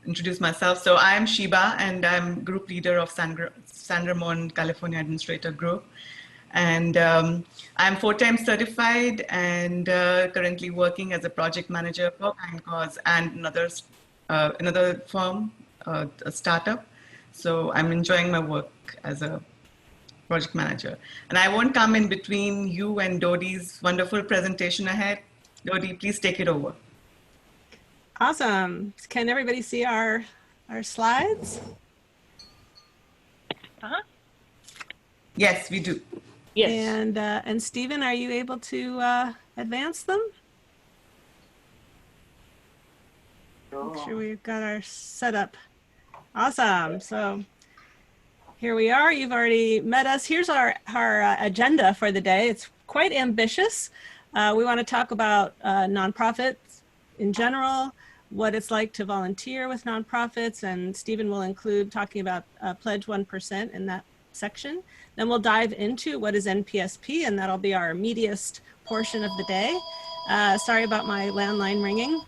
introduce myself. So I'm Shiba, and I'm group leader of San Ramon, California Administrator Group. And I'm 4-time certified and currently working as a project manager for Kind Cause and another firm, a startup. So I'm enjoying my work as a project manager. And I won't come in between you and Dodi's wonderful presentation ahead. Dodi, please take it over. Awesome. Can everybody see our slides? Yes, we do. Yes. And Stephen, are you able to advance them? Make sure we've got our setup. Awesome. So here we are. You've already met us. Here's our agenda for the day. It's quite ambitious. We want to talk about nonprofits in general, what it's like to volunteer with nonprofits, and Stephen will include talking about Pledge 1% in that section. Then we'll dive into what is NPSP, and that'll be our meatiest portion of the day. Sorry about my landline ringing.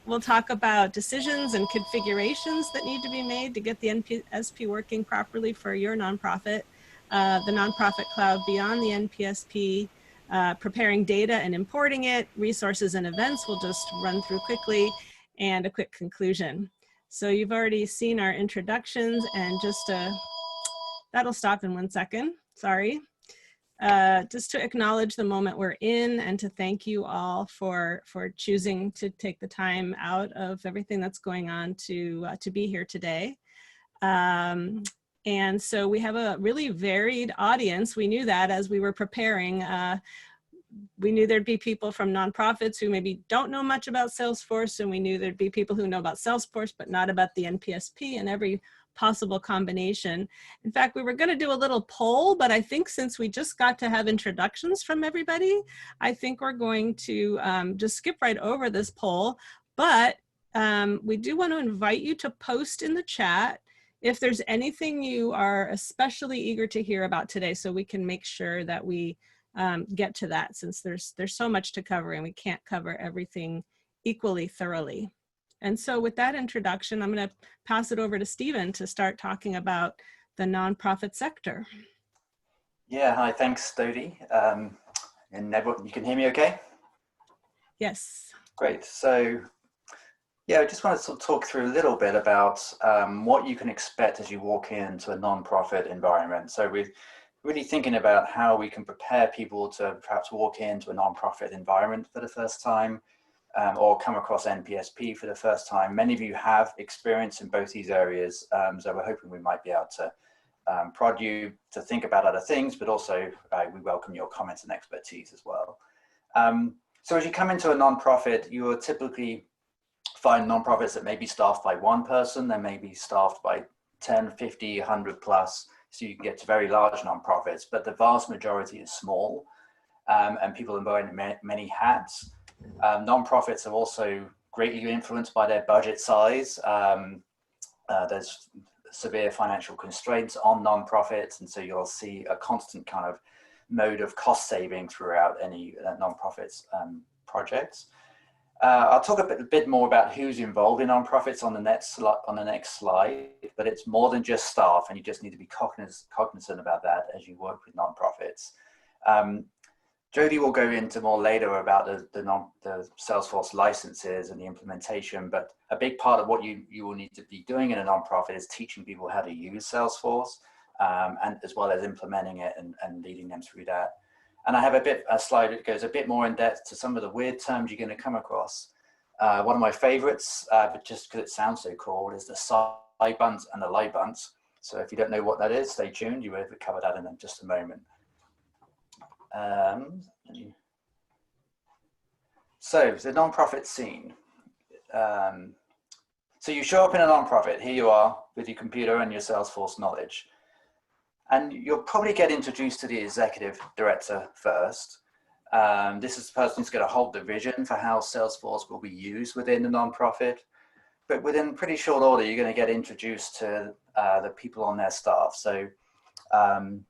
We'll talk about decisions and configurations that need to be made to get the NPSP working properly for your nonprofit, the nonprofit cloud beyond the NPSP, preparing data and importing it, resources and events we'll just run through quickly, and a quick conclusion. So you've already seen our introductions, and just that'll stop in 1 second, sorry. Just to acknowledge the moment we're in and to thank you all for choosing to take the time out of everything that's going on to be here today. And so we have a really varied audience. We knew that as we were preparing. We knew there'd be people from nonprofits who maybe don't know much about Salesforce, and we knew there'd be people who know about Salesforce but not about the NPSP, and every possible combination. In fact, we were going to do a little poll, but I think since we just got to have introductions from everybody, I think we're going to just skip right over this poll. But we do want to invite you to post in the chat if there's anything you are especially eager to hear about today, so we can make sure that we get to that, since there's so much to cover and we can't cover everything equally thoroughly. And so with that introduction, I'm going to pass it over to Stephen to start talking about the nonprofit sector. Yeah, hi, thanks, Dodi. And everyone, you can hear me okay? Yes. Great. So, yeah, I just want to sort of talk through a little bit about what you can expect as you walk into a nonprofit environment. So we're really thinking about how we can prepare people to perhaps walk into a nonprofit environment for the first time, or come across NPSP for the first time. Many of you have experience in both these areas, so we're hoping we might be able to prod you to think about other things, but also we welcome your comments and expertise as well. So as you come into a nonprofit, you will typically find nonprofits that may be staffed by one person, they may be staffed by 10, 50, 100 plus, so you can get to very large nonprofits, but the vast majority is small, and people are wearing many hats. Nonprofits are also greatly influenced by their budget size. There's severe financial constraints on nonprofits, and so you'll see a constant kind of mode of cost saving throughout any nonprofits projects. I'll talk a bit more about who's involved in nonprofits on the next slide, but it's more than just staff, and you just need to be cognizant about that as you work with nonprofits. Jody will go into more later about the Salesforce licenses and the implementation, but a big part of what you will need to be doing in a nonprofit is teaching people how to use Salesforce, and as well as implementing it and leading them through that. And I have a slide that goes a bit more in depth to some of the weird terms you're going to come across. One of my favorites, but just because it sounds so cool, is the side bunts and the lie bunts. So if you don't know what that is, stay tuned. You will cover that in just a moment. So the nonprofit scene. So you show up in a nonprofit. Here you are with your computer and your Salesforce knowledge. And you'll probably get introduced to the executive director first. This is the person who's going to hold the vision for how Salesforce will be used within the nonprofit. But within pretty short order, you're going to get introduced to the people on their staff. So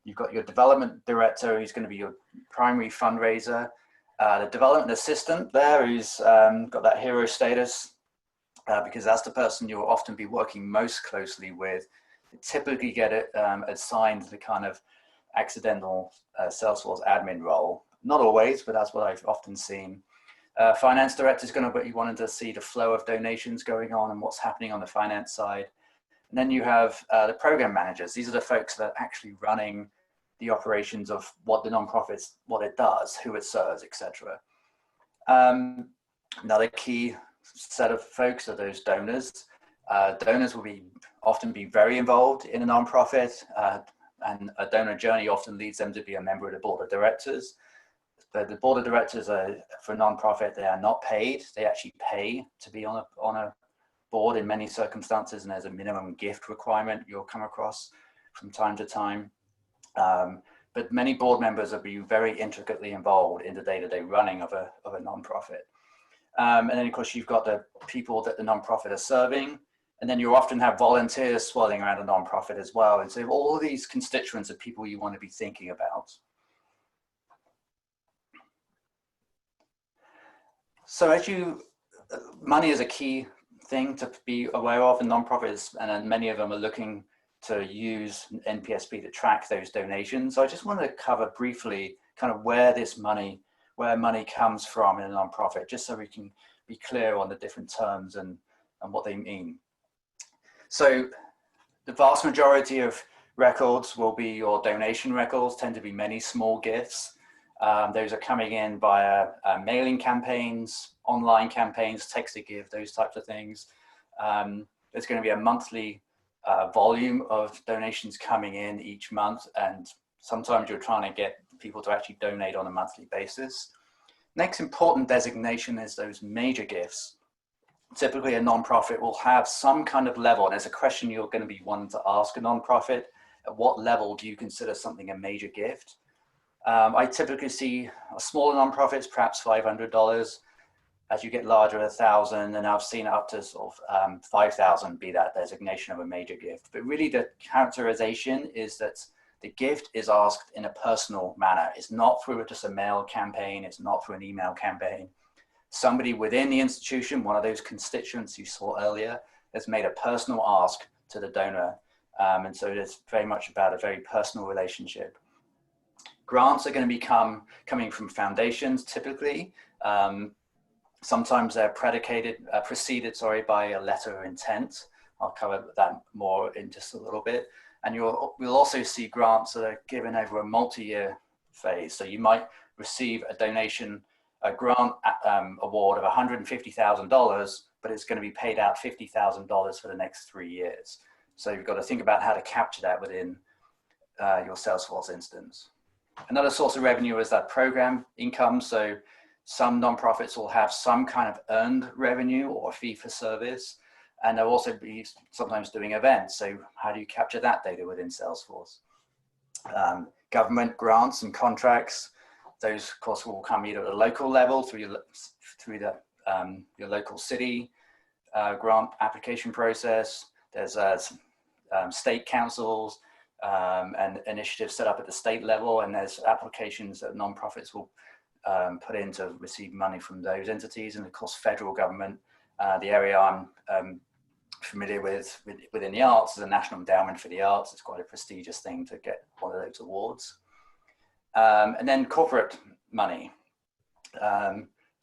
you've got your development director, who's going to be your primary fundraiser. The development assistant there, who's got that hero status. because that's the person you'll often be working most closely with. They typically get it assigned the kind of accidental Salesforce admin role. Not always, but that's what I've often seen. Finance director is going to be wanting to see the flow of donations going on and what's happening on the finance side. And then you have the program managers. These are the folks that are actually running the operations of what the nonprofits, what it does, who it serves, etc. Another key set of folks are those donors. Donors will often be very involved in a nonprofit, and a donor journey often leads them to be a member of the board of directors. But the board of directors are, for a nonprofit, they are not paid. They actually pay to be on a board in many circumstances, and there's a minimum gift requirement you'll come across from time to time. But many board members will be very intricately involved in the day-to-day running of a nonprofit. And then of course you've got the people that the nonprofit are serving, and then you often have volunteers swirling around a nonprofit as well. And so all of these constituents are people you want to be thinking about. So money is a key thing to be aware of in nonprofits, and then many of them are looking to use NPSP to track those donations. So I just want to cover briefly kind of where money comes from in a nonprofit, just so we can be clear on the different terms and what they mean. So the vast majority of records will be your donation records, tend to be many small gifts. Those are coming in via mailing campaigns, online campaigns, text to give, those types of things. There's going to be a monthly volume of donations coming in each month, and sometimes you're trying to get people to actually donate on a monthly basis. Next important designation is those major gifts. Typically a nonprofit will have some kind of level, and there's a question you're going to be wanting to ask a nonprofit: at what level do you consider something a major gift? I typically see smaller nonprofits, perhaps $500. As you get larger, 1,000, and I've seen up to sort of 5,000 be that designation of a major gift. But really the characterization is that the gift is asked in a personal manner. It's not through just a mail campaign. It's not through an email campaign. Somebody within the institution, one of those constituents you saw earlier, has made a personal ask to the donor. And so it's very much about a very personal relationship. Grants are going to be coming from foundations, typically. Sometimes they're preceded by a letter of intent. I'll cover that more in just a little bit. And we'll also see grants that are given over a multi-year phase. So you might receive a grant award of $150,000, but it's going to be paid out $50,000 for the next 3 years. So you've got to think about how to capture that within your Salesforce instance. Another source of revenue is that program income. So some nonprofits will have some kind of earned revenue or fee for service, and they'll also be sometimes doing events. So how do you capture that data within Salesforce? Government grants and contracts, those of course will come either at a local level through your local city grant application process. There's state councils and initiatives set up at the state level, and there's applications that nonprofits will put in to receive money from those entities. And of course, federal government, the area I'm familiar with within the arts is the National Endowment for the Arts. It's quite a prestigious thing to get one of those awards. And then corporate money.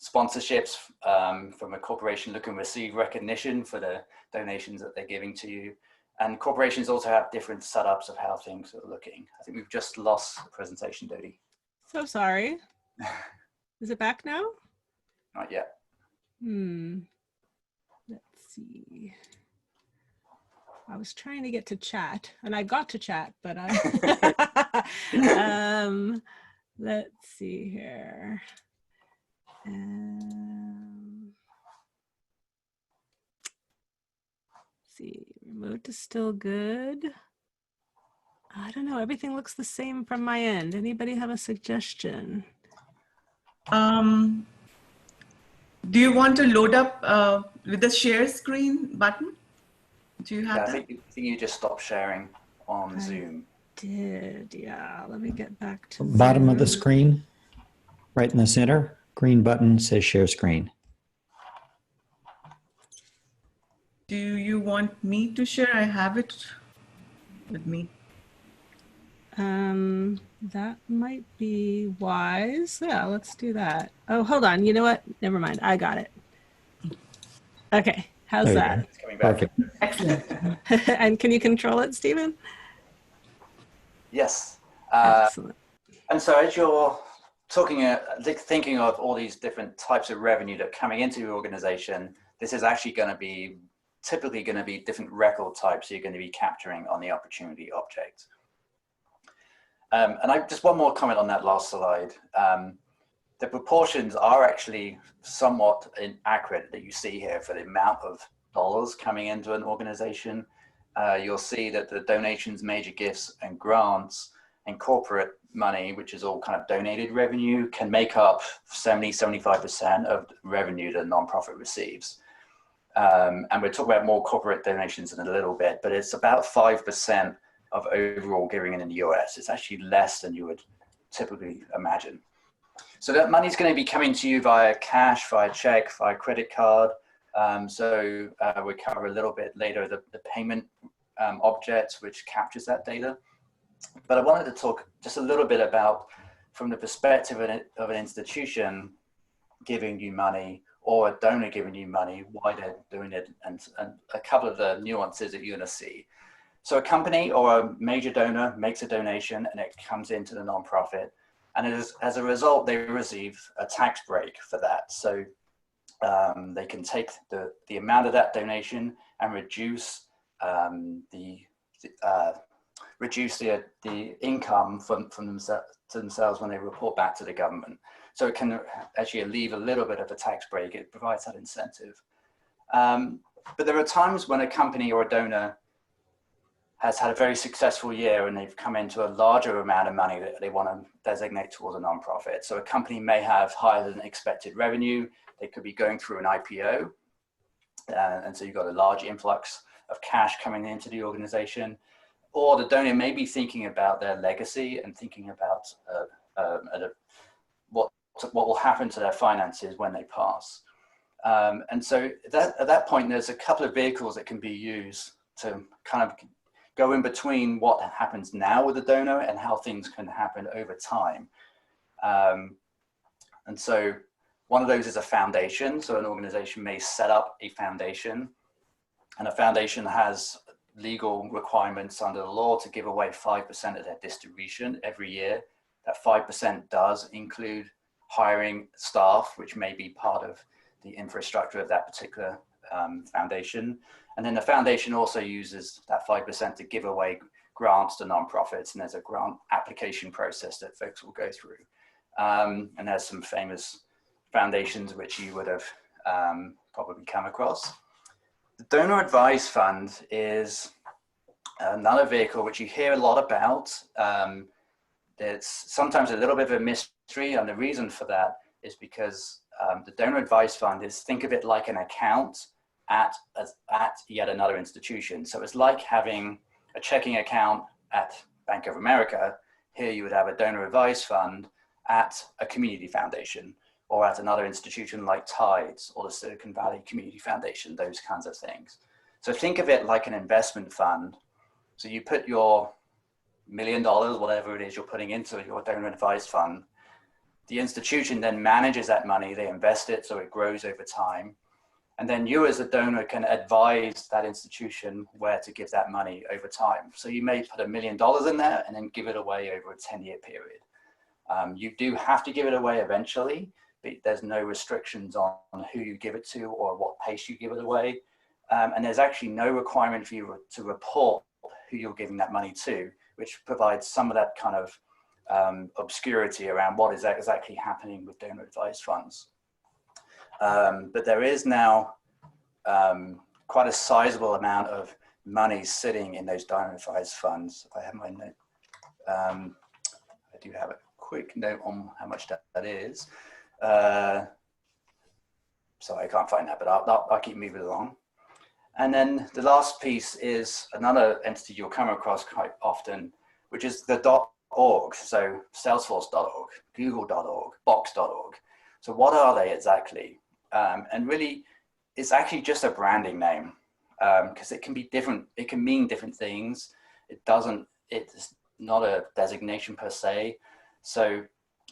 Sponsorships from a corporation looking to receive recognition for the donations that they're giving to you. And corporations also have different setups of how things are looking. I think we've just lost the presentation, Dodie. So sorry. Is it back now? Not yet. Let's see. I was trying to get to chat, and I got to chat, but I let's see here. See, remote is still good. I don't know, everything looks the same from my end. Anybody have a suggestion? Do you want to load up with the share screen button? Do you have that? I think you just stopped sharing on Zoom. Did, yeah. Let me get back to bottom Zoom. of the screen, right in the center, green button says share screen. do you want me to share? I have it with me. That might be wise. Yeah, let's do that. Oh, hold on. You know what? Never mind. I got it. Okay. How's There you that? go. It's coming back. Perfect. Excellent. And can you control it, Stephen? Yes. Excellent. And so as you're talking, thinking of all these different types of revenue that are coming into your organization, this is actually going to be typically going to be different record types you're going to be capturing on the opportunity object. And I just one more comment on that last slide. The proportions are actually somewhat inaccurate that you see here for the amount of dollars coming into an organization. You'll see that the donations, major gifts, and grants and corporate money, which is all kind of donated revenue, can make up 70–75% of revenue that a nonprofit receives. And we'll talk about more corporate donations in a little bit, but it's about 5% of overall giving in the US. It's actually less than you would typically imagine. So that money is going to be coming to you via cash, via check, via credit card. We'll cover a little bit later the payment object, which captures that data. But I wanted to talk just a little bit about, from the perspective of an institution giving you money or a donor giving you money, why they're doing it, and a couple of the nuances that you're going to see. So a company or a major donor makes a donation and it comes into the nonprofit, and as a result, they receive a tax break for that. So they can take the amount of that donation and reduce the income from themselves when they report back to the government. So it can actually leave a little bit of a tax break. It provides that incentive. But there are times when a company or a donor has had a very successful year and they've come into a larger amount of money that they want to designate towards a nonprofit. So a company may have higher than expected revenue. They could be going through an IPO. And so you've got a large influx of cash coming into the organization. Or the donor may be thinking about their legacy and thinking about what will happen to their finances when they pass. And so at that point, there's a couple of vehicles that can be used to kind of go in between what happens now with the donor and how things can happen over time. And so one of those is a foundation. So an organization may set up a foundation, and a foundation has legal requirements under the law to give away 5% of their distribution every year. That 5% does include hiring staff, which may be part of the infrastructure of that particular foundation. And then the foundation also uses that 5% to give away grants to nonprofits, and there's a grant application process that folks will go through. And there's some famous foundations which you would have probably come across. The Donor Advised Fund is another vehicle which you hear a lot about. It's sometimes a little bit of a mystery, and the reason for that is because the Donor Advised Fund is, think of it like an account at yet another institution. So it's like having a checking account at Bank of America. Here you would have a Donor Advised Fund at a community foundation, or at another institution like Tides or the Silicon Valley Community Foundation, those kinds of things. So think of it like an investment fund. So you put your $1 million, whatever it is you're putting into your Donor Advised Fund. The institution then manages that money, they invest it so it grows over time. And then you as a donor can advise that institution where to give that money over time. So you may put $1 million in there and then give it away over a 10-year period. You do have to give it away eventually, but there's no restrictions on who you give it to or what pace you give it away. And there's actually no requirement for you to report who you're giving that money to, which provides some of that kind of obscurity around what is exactly happening with donor advised funds. But there is now quite a sizable amount of money sitting in those donor advised funds. If I have my note, I do have a quick note on how much that is. So I can't find that, but I'll keep moving along. And then the last piece is another entity you'll come across quite often, which is the .org. So Salesforce.org, Google.org, Box.org. So what are they exactly? And really, it's actually just a branding name. because it can be different. It can mean different things. It's not a designation per se. So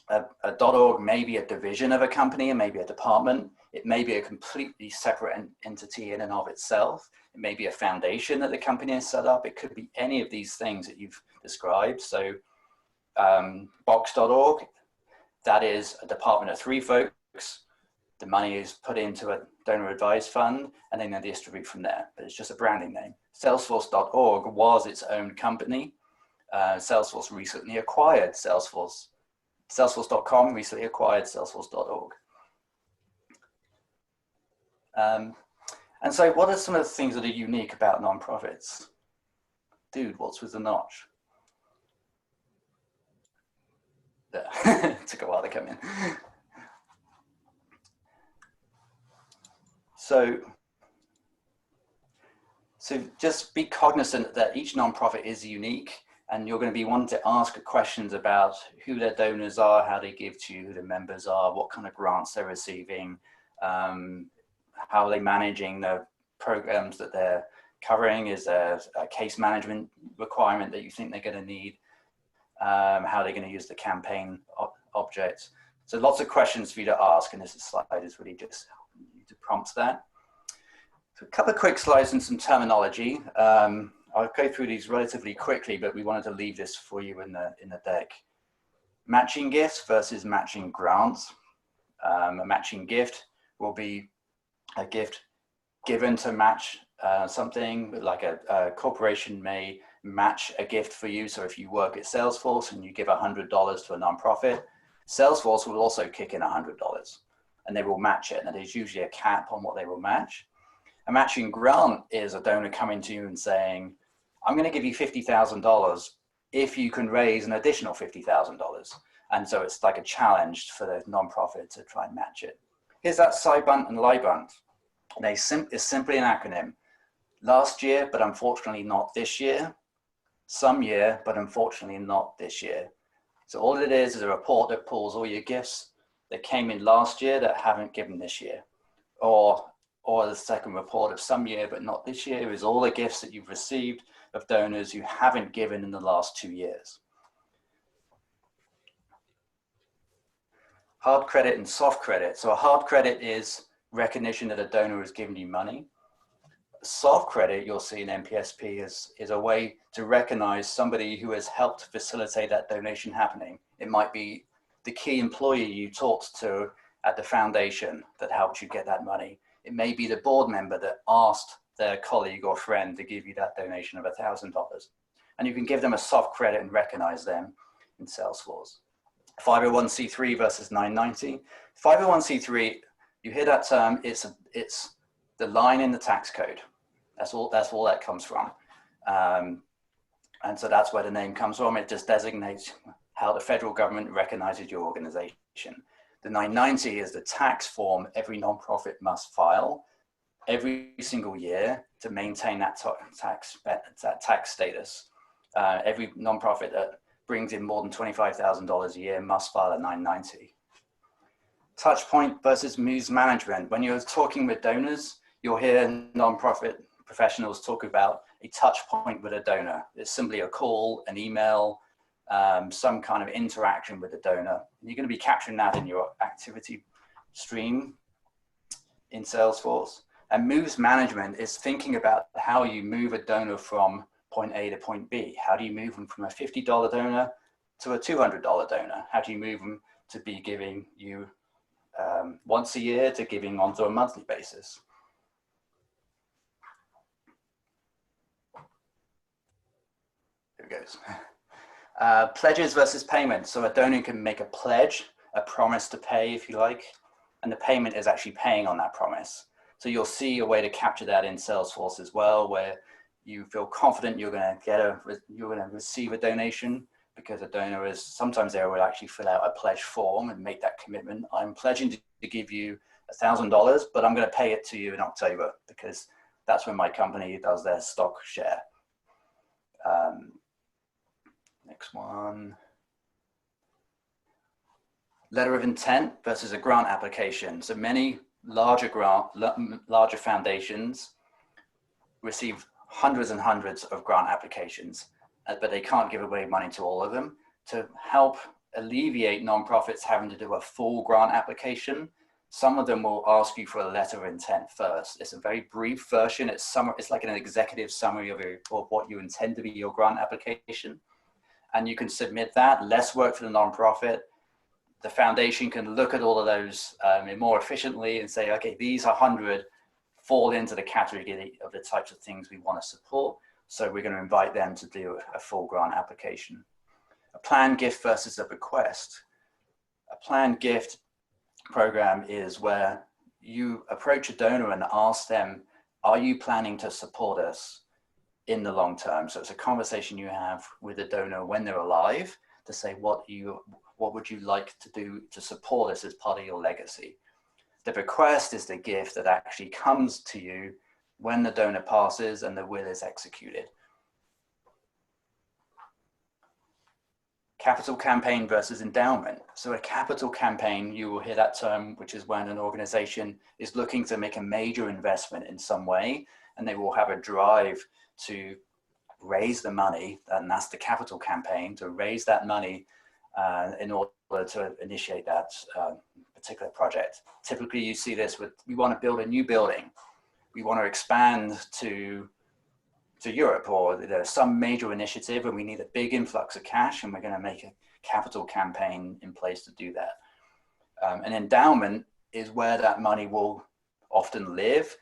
a .org may be a division of a company and maybe a department. It may be a completely separate entity in and of itself. It may be a foundation that the company has set up. It could be any of these things that you've described. So box.org, that is a department of 3 folks. The money is put into a donor advised fund and then they distribute from there, but it's just a branding name. Salesforce.org was its own company. Salesforce recently acquired Salesforce. Salesforce.com recently acquired Salesforce.org. And so what are some of the things that are unique about nonprofits? Dude, what's with the notch? There. Took a while to come in. So just be cognizant that each nonprofit is unique, and you're going to be wanting to ask questions about who their donors are, how they give to you, who the members are, what kind of grants they're receiving, how are they managing the programs that they're covering? Is there a case management requirement that you think they're going to need? How are they going to use the campaign objects? So lots of questions for you to ask, and this slide is really just to prompt that. So a couple of quick slides and some terminology. I'll go through these relatively quickly, but we wanted to leave this for you in the deck. Matching gifts versus matching grants. A matching gift will be a gift given to match something, like a corporation may match a gift for you. So if you work at Salesforce and you give $100 to a nonprofit, Salesforce will also kick in $100 and they will match it. And there's usually a cap on what they will match. A matching grant is a donor coming to you and saying, I'm going to give you $50,000 if you can raise an additional $50,000. And so it's like a challenge for the nonprofit to try and match it. Here's that SciBunt and LIBunt. It's simply an acronym. Last year, but unfortunately not this year. Some year, but unfortunately not this year. So all it is a report that pulls all your gifts that came in last year that haven't given this year. Or the second report of some year, but not this year, is all the gifts that you've received of donors who haven't given in the last 2 years. Hard credit and soft credit. So a hard credit is recognition that a donor has given you money. Soft credit, you'll see in NPSP, is a way to recognize somebody who has helped facilitate that donation happening. It might be the key employee you talked to at the foundation that helped you get that money. It may be the board member that asked their colleague or friend to give you that donation of $1,000. And you can give them a soft credit and recognize them in Salesforce. 501c3 versus 990. 501c3, you hear that term, it's the line in the tax code. That's all that comes from. And so that's where the name comes from. It just designates how the federal government recognizes your organization. The 990 is the tax form every nonprofit must file every single year to maintain that tax status. Every nonprofit that brings in more than $25,000 a year must file a 990. Touch point versus moves management. When you're talking with donors, you'll hear nonprofit professionals talk about a touch point with a donor. It's simply a call, an email, some kind of interaction with the donor. You're going to be capturing that in your activity stream in Salesforce. And moves management is thinking about how you move a donor from point A to point B. How do you move them from a $50 donor to a $200 donor? How do you move them to be giving you once a year to giving onto a monthly basis? There it goes. Pledges versus payments. So a donor can make a pledge, a promise to pay if you like, and the payment is actually paying on that promise. So you'll see a way to capture that in Salesforce as well, where you feel confident you're going to receive a donation, because a donor is, sometimes they will actually fill out a pledge form and make that commitment. I'm pledging to give you $1,000, but I'm going to pay it to you in October because that's when my company does their stock share. Next one. Letter of intent versus a grant application. So many larger foundations receive hundreds and hundreds of grant applications, but they can't give away money to all of them. To help alleviate nonprofits having to do a full grant application, some of them will ask you for a letter of intent first. It's a very brief version. It's like an executive summary of what you intend to be your grant application. And you can submit that, less work for the nonprofit. The foundation can look at all of those more efficiently and say, okay, these 100 fall into the category of the types of things we want to support. So we're going to invite them to do a full grant application. A planned gift versus a bequest. A planned gift program is where you approach a donor and ask them, are you planning to support us in the long term? So it's a conversation you have with the donor when they're alive to say, what would you like to do to support us as part of your legacy? The bequest is the gift that actually comes to you when the donor passes and the will is executed. Capital campaign versus endowment. So a capital campaign, you will hear that term, which is when an organization is looking to make a major investment in some way, and they will have a drive to raise the money, and that's the capital campaign, to raise that money in order to initiate that particular project. Typically you see this with, we want to build a new building. We want to expand to Europe, or there's some major initiative and we need a big influx of cash, and we're going to make a capital campaign in place to do that. An endowment is where that money will often live.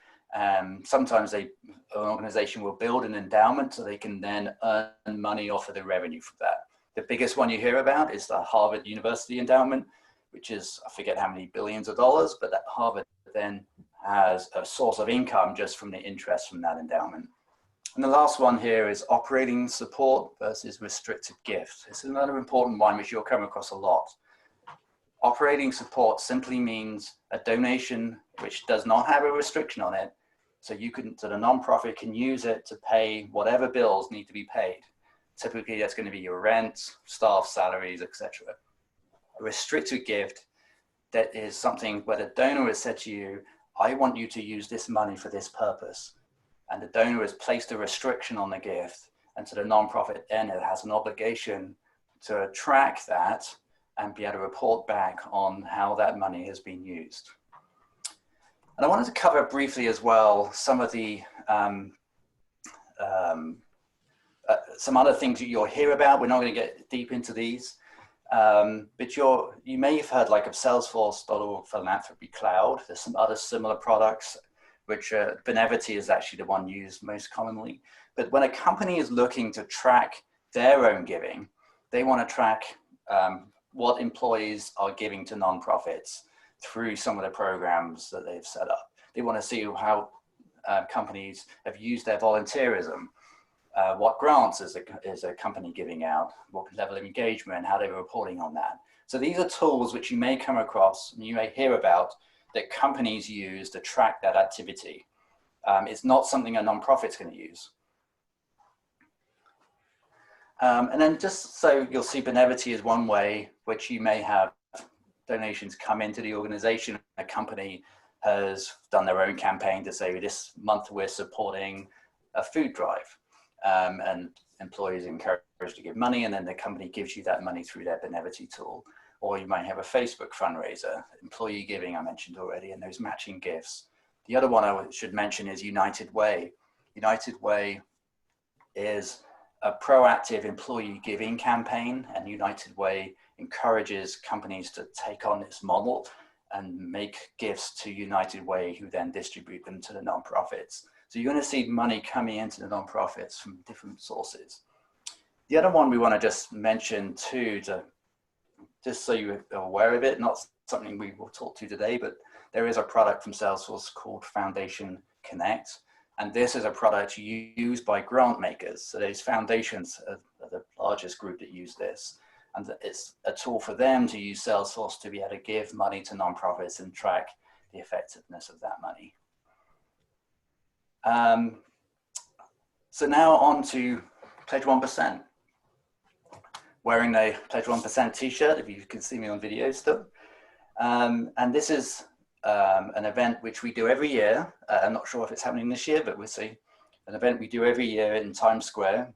Sometimes an organization will build an endowment so they can then earn money off of the revenue from that. The biggest one you hear about is the Harvard University endowment, which is, I forget how many billions of dollars, but that Harvard then has a source of income just from the interest from that endowment. And the last one here is operating support versus restricted gifts. It's another important one which you'll come across a lot. Operating support simply means a donation which does not have a restriction on it. So the nonprofit can use it to pay whatever bills need to be paid. Typically that's going to be your rent, staff salaries, etc. A restricted gift, that is something where the donor has said to you, I want you to use this money for this purpose. And the donor has placed a restriction on the gift. And so the nonprofit then has an obligation to track that and be able to report back on how that money has been used. And I wanted to cover briefly as well some of the some other things that you'll hear about. We're not going to get deep into these, but you may have heard like of Salesforce.org Philanthropy Cloud. There's some other similar products, which Benevity is actually the one used most commonly. But when a company is looking to track their own giving, they want to track what employees are giving to nonprofits through some of the programs that they've set up. They want to see how companies have used their volunteerism, what grants is a company giving out, what level of engagement, how they're reporting on that. So these are tools which you may come across and you may hear about that companies use to track that activity. It's not something a nonprofit's going to use. And then just so you'll see, Benevity is one way which you may have donations come into the organization. A company has done their own campaign to say, this month we're supporting a food drive, and employees are encouraged to give money, and then the company gives you that money through their Benevity tool. Or you might have a Facebook fundraiser, employee giving I mentioned already, and those matching gifts. The other one I should mention is United Way. United Way is a proactive employee giving campaign, and United Way encourages companies to take on this model and make gifts to United Way, who then distribute them to the nonprofits. So you're going to see money coming into the nonprofits from different sources. The other one we want to just mention too, just so you're aware of it, not something we will talk to today, but there is a product from Salesforce called Foundation Connect. And this is a product used by grant makers. So these foundations are the largest group that use this. And it's a tool for them to use Salesforce to be able to give money to nonprofits and track the effectiveness of that money. So now on to Pledge 1%. Wearing the Pledge 1% t-shirt, if you can see me on video still. And this is an event which we do every year. I'm not sure if it's happening this year, but we'll see. an event we do every year in Times Square,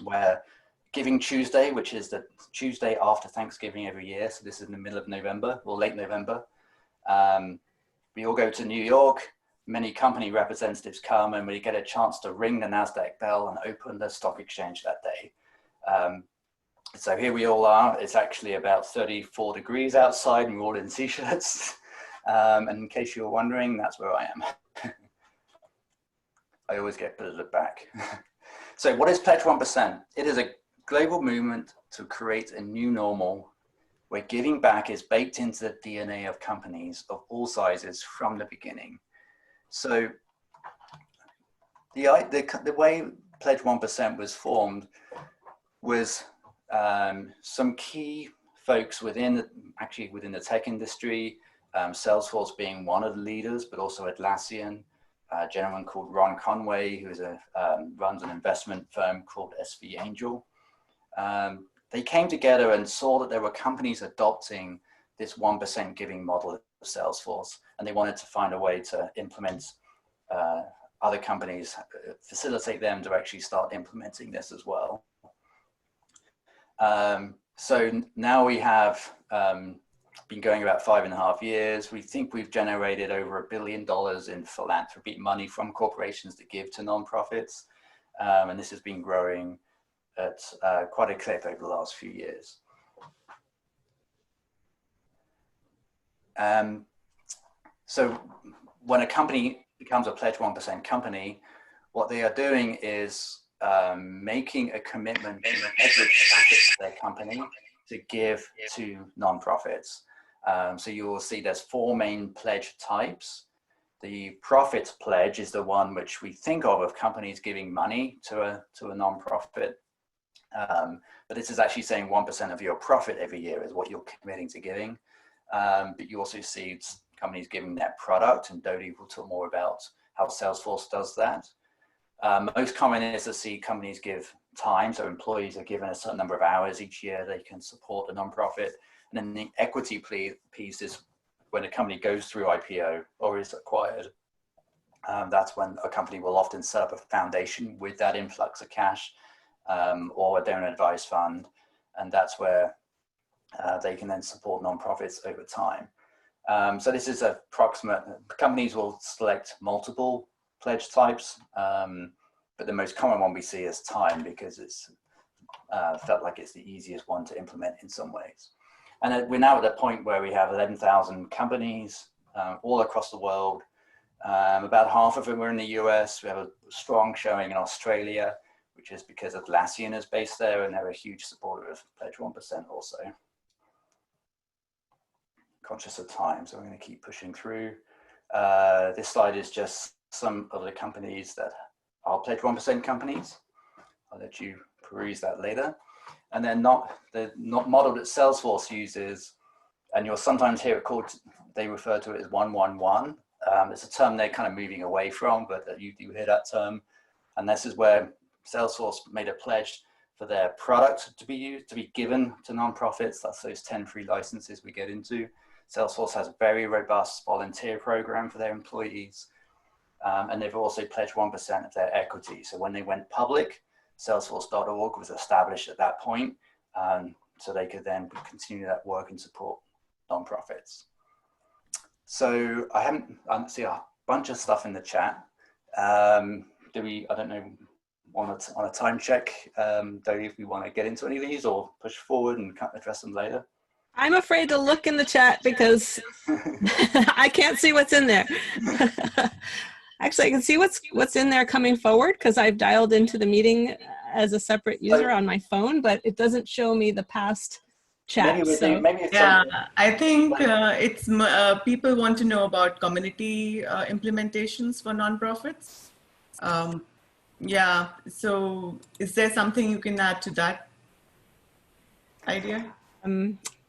where Giving Tuesday, which is the Tuesday after Thanksgiving every year, so this is in the middle of November or late November, we all go to New York. Many company representatives come, and we get a chance to ring the NASDAQ bell and open the stock exchange that day. So here we all are. It's actually about 34 degrees outside, and we're all in t-shirts. And in case you were wondering, that's where I am. I always get put at the back. So what is Pledge 1%? It is a global movement to create a new normal where giving back is baked into the DNA of companies of all sizes from the beginning. So the way Pledge 1% was formed was some key folks within the tech industry, Salesforce being one of the leaders, but also Atlassian, a gentleman called Ron Conway, who runs an investment firm called SV Angel. They came together and saw that there were companies adopting this 1% giving model of Salesforce, and they wanted to find a way to implement other companies, facilitate them to actually start implementing this as well. So now we have been going about 5.5 years. We think we've generated over $1 billion in philanthropy money from corporations to give to nonprofits. And this has been growing at quite a clip over the last few years. So when a company becomes a Pledge 1% company, what they are doing is making a commitment to their company to give to nonprofits. So you will see there's 4 main pledge types. The profits pledge is the one which we think of companies giving money to a nonprofit. But this is actually saying 1% of your profit every year is what you're committing to giving. But you also see companies giving their product, and Dodie will talk more about how Salesforce does that. Most common is to see companies give time, so employees are given a certain number of hours each year they can support a nonprofit. And then the equity piece is when a company goes through IPO or is acquired. That's when a company will often set up a foundation with that influx of cash or a donor advised fund, and that's where they can then support nonprofits over time. So this is approximate. Companies will select multiple pledge types, but the most common one we see is time, because it's felt like it's the easiest one to implement in some ways. And we're now at the point where we have 11,000 companies all across the world. About half of them are in the US. We have a strong showing in Australia, which is because Atlassian is based there, and they're a huge supporter of Pledge 1% also. Conscious of time, so I'm going to keep pushing through. This slide is just some of the companies that are Pledge 1% companies. I'll let you peruse that later. And then the model that Salesforce uses, and you'll sometimes hear it called, they refer to it as 111. It's a term they're kind of moving away from, but you do hear that term. And this is where Salesforce made a pledge for their product to be used, to be given to nonprofits. That's those 10 free licenses we get into. Salesforce has a very robust volunteer program for their employees. And they've also pledged 1% of their equity. So when they went public, Salesforce.org was established at that point. So they could then continue that work and support nonprofits. So I see a bunch of stuff in the chat. Do we, I don't know, on a time check, Dodie, if we want to get into any of these or push forward and address them later? I'm afraid to look in the chat because I can't see what's in there. Actually, I can see what's in there coming forward because I've dialed into the meeting as a separate user on my phone, but it doesn't show me the past chat. I think it's people want to know about community implementations for nonprofits. Yeah, so is there something you can add to that idea?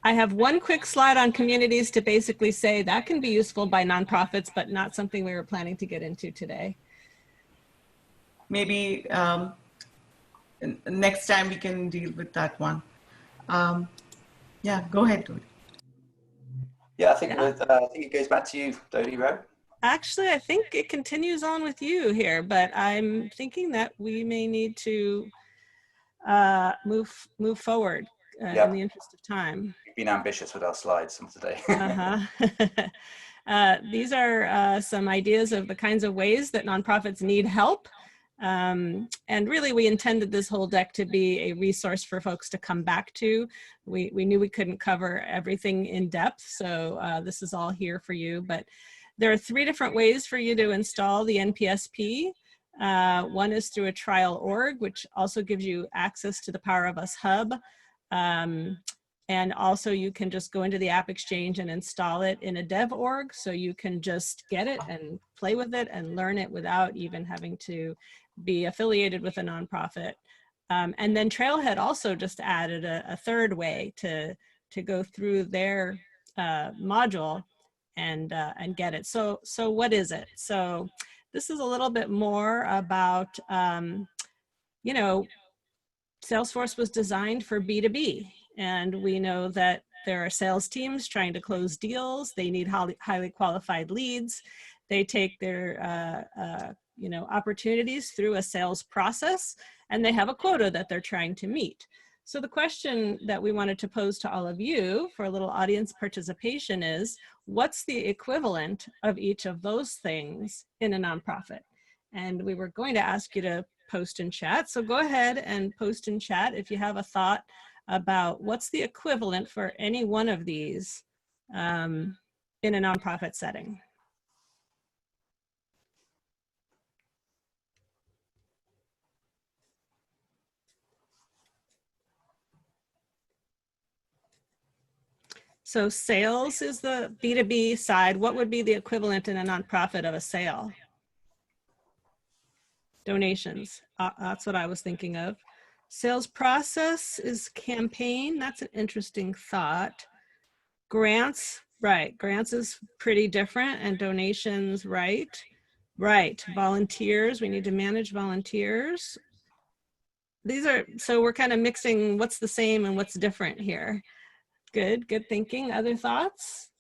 I have one quick slide on communities to basically say that can be useful by nonprofits, but not something we were planning to get into today. Maybe next time we can deal with that one. Yeah, go ahead, Dodie. Yeah, I think it goes back to you, Dodie, right? Actually, I think it continues on with you here, but I'm thinking that we may need to move forward in the interest of time. We've been ambitious with our slides from today. These are some ideas of the kinds of ways that nonprofits need help. And really, we intended this whole deck to be a resource for folks to come back to. We knew we couldn't cover everything in depth, so this is all here for you. But there are 3 different ways for you to install the NPSP. One is through a trial org, which also gives you access to the Power of Us hub. And also you can just go into the App Exchange and install it in a dev org. So you can just get it and play with it and learn it without even having to be affiliated with a nonprofit. And then Trailhead also just added a 3rd way to go through their module and get it. So what is it? So this is a little bit more about, you know, Salesforce was designed for B2B, and we know that there are sales teams trying to close deals. They need highly qualified leads. They take their you know, opportunities through a sales process, and they have a quota that they're trying to meet. So the question that we wanted to pose to all of you for a little audience participation is, what's the equivalent of each of those things in a nonprofit? And we were going to ask you to post in chat. So go ahead and post in chat if you have a thought about what's the equivalent for any one of these in a nonprofit setting. So sales is the B2B side. What would be the equivalent in a nonprofit of a sale? Donations, that's what I was thinking of. Sales process is campaign. That's an interesting thought. Grants, right. Grants is pretty different, and donations, right. Right, volunteers, we need to manage volunteers. These are, so we're kind of mixing what's the same and what's different here. Good thinking. Other thoughts?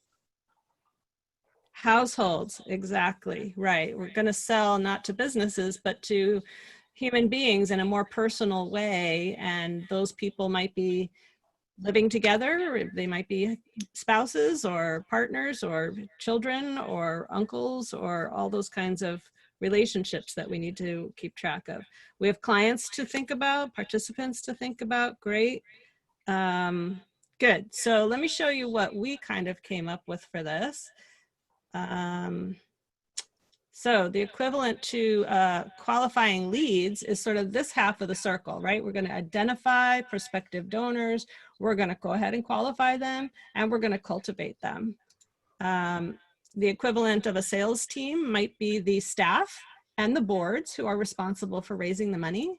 Households, exactly, right. We're going to sell not to businesses, but to human beings in a more personal way. And those people might be living together. They might be spouses or partners or children or uncles or all those kinds of relationships that we need to keep track of. We have clients to think about, participants to think about. Great. Good. So let me show you what we kind of came up with for this. So the equivalent to qualifying leads is sort of this half of the circle, right? We're going to identify prospective donors. We're going to go ahead and qualify them, and we're going to cultivate them. The equivalent of a sales team might be the staff and the boards who are responsible for raising the money.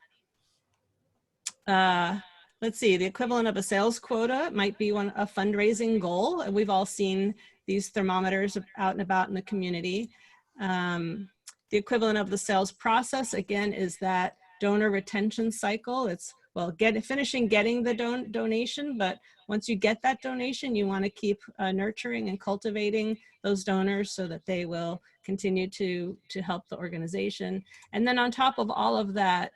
Let's see, the equivalent of a sales quota might be a fundraising goal. And we've all seen these thermometers out and about in the community. The equivalent of the sales process, again, is that donor retention cycle. It's, well, finishing getting the donation, but once you get that donation, you want to keep nurturing and cultivating those donors so that they will continue to help the organization. And then on top of all of that,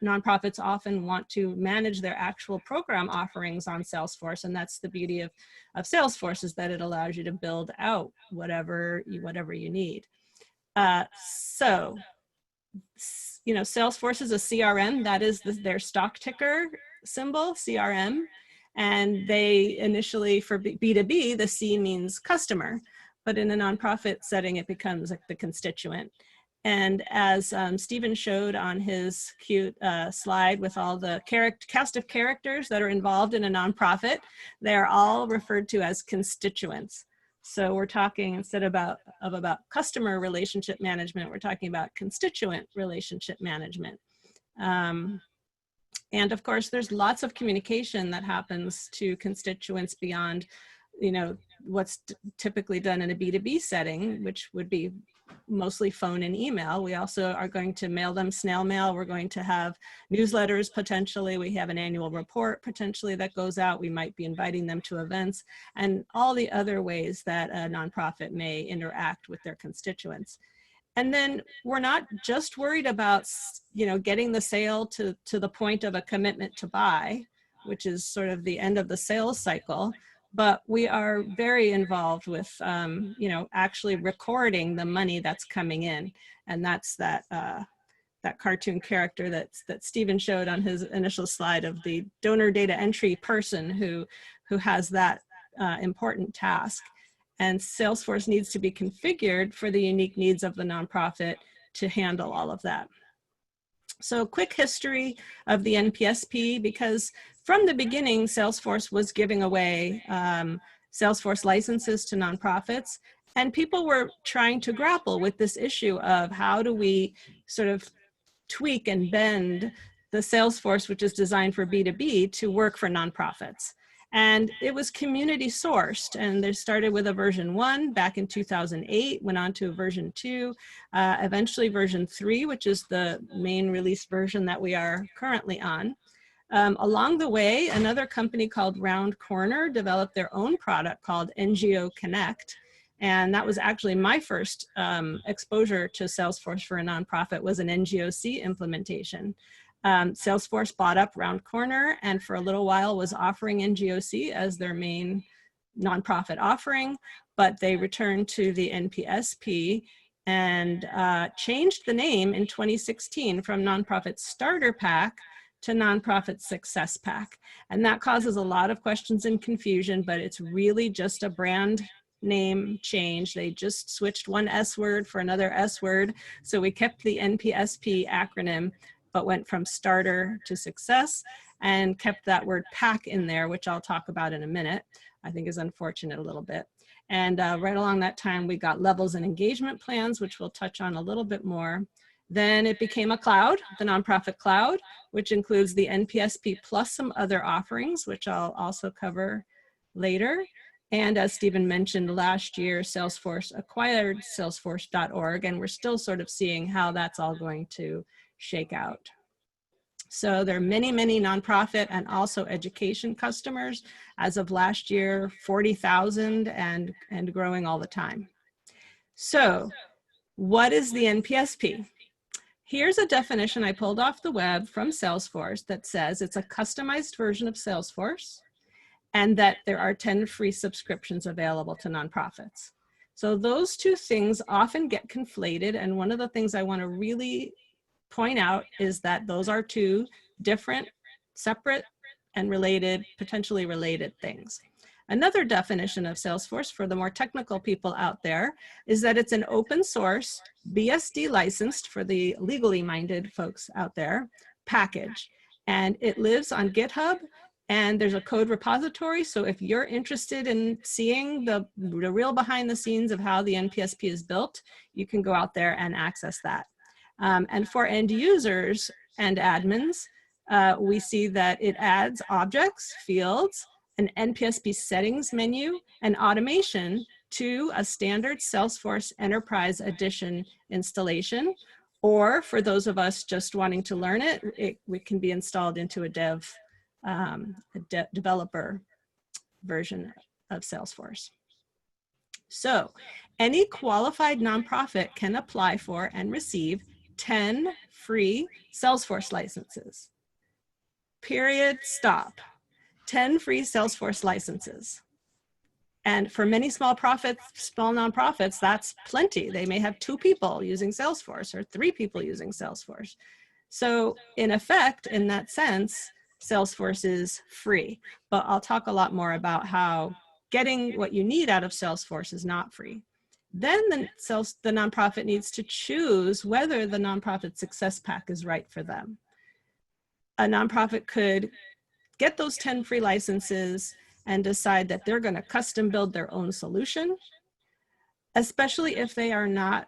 nonprofits often want to manage their actual program offerings on Salesforce, and that's the beauty of Salesforce, is that it allows you to build out whatever you need. So, you know, Salesforce is a CRM. That is their stock ticker symbol, CRM. And they initially, for B2B, the C means customer. But in a nonprofit setting, it becomes like the constituent. And as Stephen showed on his cute slide with all the cast of characters that are involved in a nonprofit, they're all referred to as constituents. So we're talking, instead of about customer relationship management, we're talking about constituent relationship management. And of course, there's lots of communication that happens to constituents beyond, you know, what's typically done in a B2B setting, which would be mostly phone and email. We also are going to mail them snail mail. We're going to have newsletters potentially. We have an annual report potentially that goes out. We might be inviting them to events and all the other ways that a nonprofit may interact with their constituents. And then we're not just worried about, you know, getting the sale to the point of a commitment to buy, which is sort of the end of the sales cycle. But we are very involved with, you know, actually recording the money that's coming in. And that's that, that cartoon character that Stephen showed on his initial slide of the donor data entry person who has that important task. And Salesforce needs to be configured for the unique needs of the nonprofit to handle all of that. So quick history of the NPSP, because from the beginning, Salesforce was giving away Salesforce licenses to nonprofits, and people were trying to grapple with this issue of how do we sort of tweak and bend the Salesforce, which is designed for B2B, to work for nonprofits. And it was community sourced, and they started with a version 1 back in 2008, went on to version 2, eventually version 3, which is the main release version that we are currently on. Along the way, another company called Round Corner developed their own product called NGO Connect. And that was actually my first exposure to Salesforce for a nonprofit, was an NGOC implementation. Salesforce bought up Round Corner and for a little while was offering NGOC as their main nonprofit offering, but they returned to the NPSP and changed the name in 2016 from Nonprofit Starter Pack to Nonprofit Success Pack. And that causes a lot of questions and confusion, but it's really just a brand name change. They just switched one S word for another S word. So we kept the NPSP acronym, but went from starter to success and kept that word pack in there, which I'll talk about in a minute. I think is unfortunate a little bit. And right along that time, we got levels and engagement plans, which we'll touch on a little bit more. Then it became a cloud, the nonprofit cloud, which includes the NPSP plus some other offerings, which I'll also cover later. And as Stephen mentioned, last year, Salesforce acquired Salesforce.org, and we're still sort of seeing how that's all going to shake out. So there are many, many nonprofit and also education customers. As of last year, 40,000 and growing all the time. So what is the NPSP? Here's a definition I pulled off the web from Salesforce that says it's a customized version of Salesforce and that there are 10 free subscriptions available to nonprofits. So those two things often get conflated, and one of the things I want to really point out is that those are two different, separate, and related, potentially related things. Another definition of Salesforce for the more technical people out there is that it's an open source, BSD licensed for the legally minded folks out there, package. And it lives on GitHub, and there's a code repository. So if you're interested in seeing the real behind the scenes of how the NPSP is built, you can go out there and access that. And for end users and admins, we see that it adds objects, fields, an NPSP settings menu, and automation to a standard Salesforce Enterprise Edition installation. Or for those of us just wanting to learn it, it can be installed into a developer version of Salesforce. So any qualified nonprofit can apply for and receive 10 free Salesforce licenses. Period, stop. 10 free Salesforce licenses. And for many small nonprofits, that's plenty. They may have 2 people using Salesforce or 3 people using Salesforce. So in effect, in that sense, Salesforce is free. But I'll talk a lot more about how getting what you need out of Salesforce is not free. Then the nonprofit needs to choose whether the nonprofit success pack is right for them. A nonprofit could get those 10 free licenses and decide that they're going to custom build their own solution, especially if they are not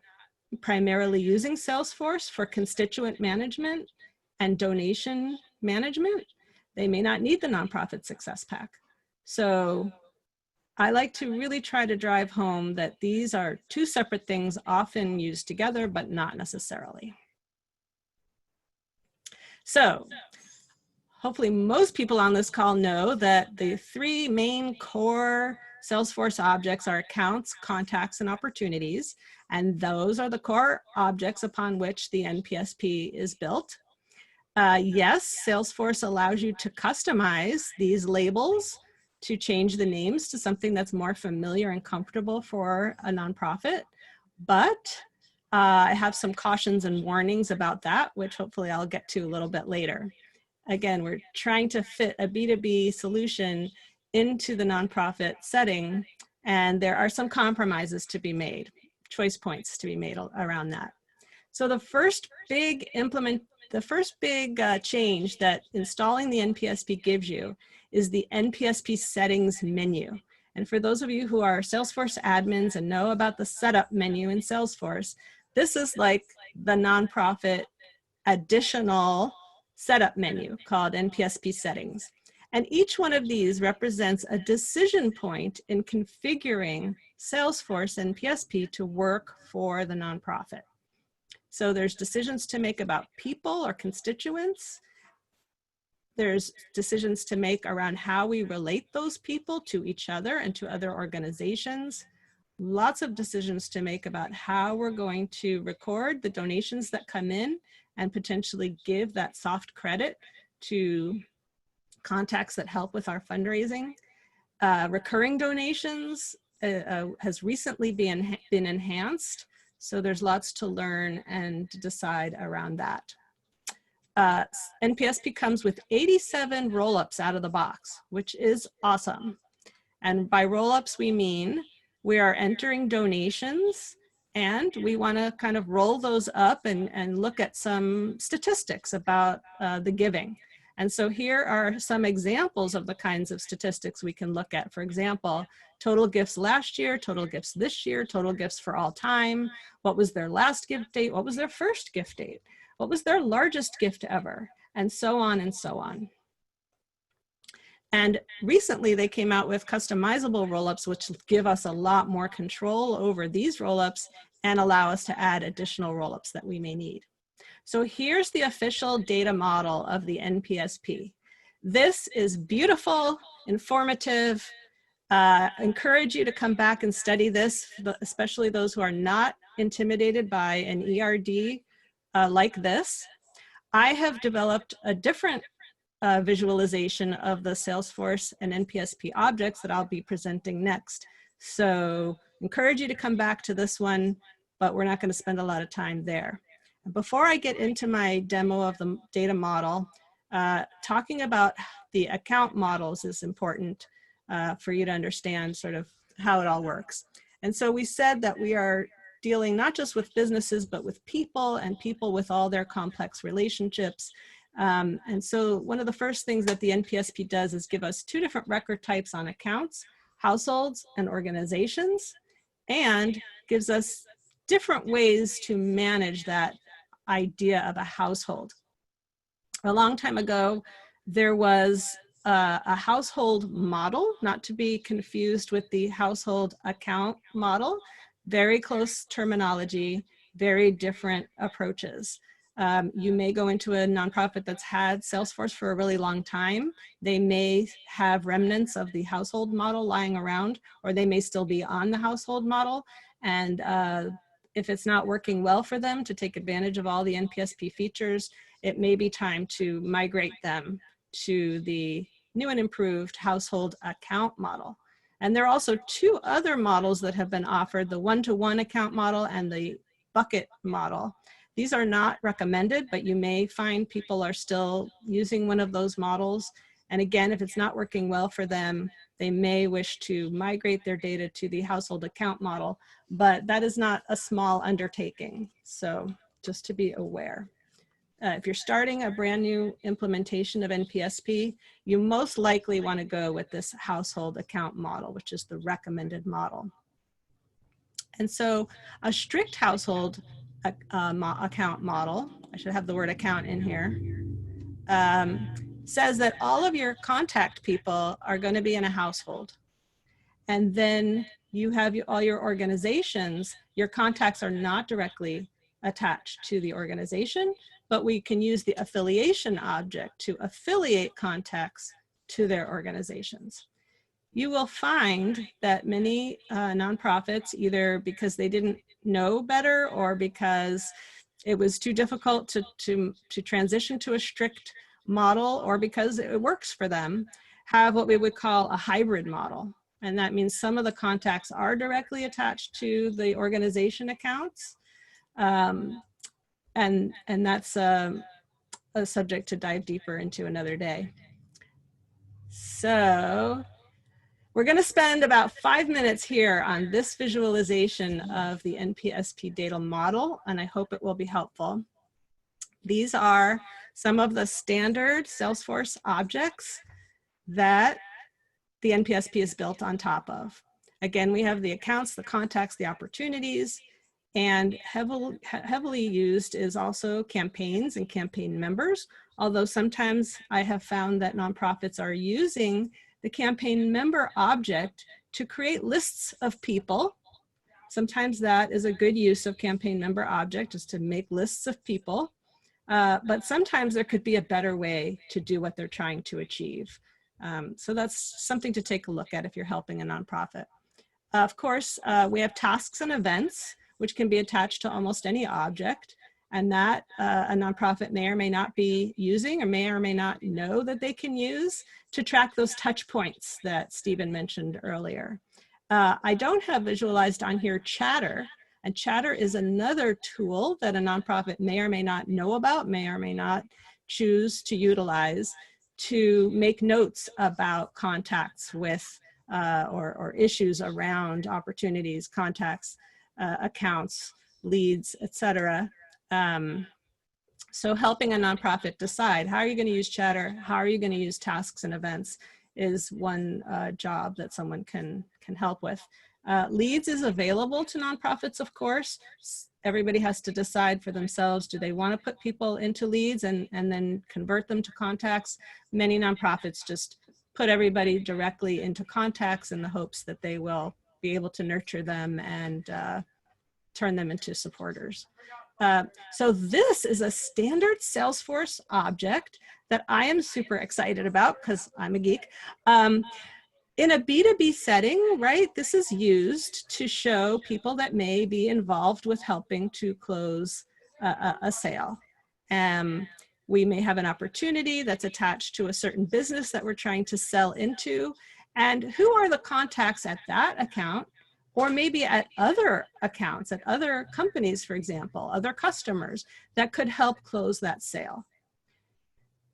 primarily using Salesforce for constituent management and donation management. They may not need the nonprofit success pack. So I like to really try to drive home that these are two separate things often used together, but not necessarily. So hopefully most people on this call know that the three main core Salesforce objects are accounts, contacts, and opportunities. And those are the core objects upon which the NPSP is built. Yes, Salesforce allows you to customize these labels to change the names to something that's more familiar and comfortable for a nonprofit. But I have some cautions and warnings about that, which hopefully I'll get to a little bit later. Again, we're trying to fit a B2B solution into the nonprofit setting, and there are some compromises to be made, choice points to be made around that. So the first big change that installing the NPSP gives you is the NPSP settings menu. And for those of you who are Salesforce admins and know about the setup menu in Salesforce, this is like the nonprofit additional setup menu called NPSP settings. And each one of these represents a decision point in configuring Salesforce NPSP to work for the nonprofit. So there's decisions to make about people or constituents. There's decisions to make around how we relate those people to each other and to other organizations. Lots of decisions to make about how we're going to record the donations that come in and potentially give that soft credit to contacts that help with our fundraising. Recurring donations has recently been enhanced. So there's lots to learn and to decide around that. NPSP comes with 87 roll-ups out of the box, which is awesome. And by roll-ups, we mean we are entering donations and we want to kind of roll those up and look at some statistics about the giving. And so here are some examples of the kinds of statistics we can look at. For example, total gifts last year, total gifts this year, total gifts for all time. What was their last gift date? What was their first gift date? What was their largest gift ever? And so on and so on. And recently they came out with customizable rollups, which give us a lot more control over these rollups and allow us to add additional rollups that we may need. So here's the official data model of the NPSP. This is beautiful, informative. Encourage you to come back and study this, especially those who are not intimidated by an ERD like this. I have developed a different visualization of the Salesforce and NPSP objects that I'll be presenting next. So encourage you to come back to this one, but we're not going to spend a lot of time there. Before I get into my demo of the data model, talking about the account models is important for you to understand sort of how it all works. And so we said that we are dealing not just with businesses, but with people and people with all their complex relationships. And so one of the first things that the NPSP does is give us two different record types on accounts, households and organizations, and gives us different ways to manage that idea of a household. A long time ago, there was a household model, not to be confused with the household account model. Very close terminology, very different approaches. You may go into a nonprofit that's had Salesforce for a really long time. They may have remnants of the household model lying around, or they may still be on the household model. And if it's not working well for them to take advantage of all the NPSP features, it may be time to migrate them to the new and improved household account model. And there are also two other models that have been offered, the one-to-one account model and the bucket model. These are not recommended, but you may find people are still using one of those models. And again, if it's not working well for them, they may wish to migrate their data to the household account model, but that is not a small undertaking. So just to be aware. If you're starting a brand new implementation of NPSP, you most likely want to go with this household account model, which is the recommended model. And so a strict household account model, I should have the word account in here, says that all of your contact people are going to be in a household. and then you have all your organizations, your contacts are not directly attached to the organization, but we can use the affiliation object to affiliate contacts to their organizations. You will find that many nonprofits, either because they didn't know better or because it was too difficult to transition to a strict model, or because it works for them, have what we would call a hybrid model. And that means some of the contacts are directly attached to the organization accounts. And that's a subject to dive deeper into another day. So we're going to spend about 5 minutes here on this visualization of the NPSP data model, and I hope it will be helpful. These are some of the standard Salesforce objects that the NPSP is built on top of. Again, we have the accounts, the contacts, the opportunities, and heavily used is also campaigns and campaign members, although sometimes I have found that nonprofits are using the campaign member object to create lists of people. Sometimes that is a good use of campaign member object, is to make lists of people. But sometimes there could be a better way to do what they're trying to achieve. So that's something to take a look at if you're helping a nonprofit. Of course, we have tasks and events, which can be attached to almost any object, and that a nonprofit may or may not be using, or may not know that they can use to track those touch points that Stephen mentioned earlier. I don't have visualized on here Chatter, and Chatter is another tool that a nonprofit may or may not know about, may or may not choose to utilize to make notes about contacts with or issues around opportunities, contacts, accounts, leads, etc. So helping a nonprofit decide how are you going to use Chatter, how are you going to use tasks and events is one job that someone can help with. Leads is available to nonprofits, of course. Everybody has to decide for themselves, do they want to put people into leads and then convert them to contacts? Many nonprofits just put everybody directly into contacts in the hopes that they will be able to nurture them and turn them into supporters. So this is a standard Salesforce object that I am super excited about because I'm a geek. In a B2B setting, right, this is used to show people that may be involved with helping to close a sale. We may have an opportunity that's attached to a certain business that we're trying to sell into. And who are the contacts at that account, or maybe at other accounts, at other companies, for example, other customers that could help close that sale?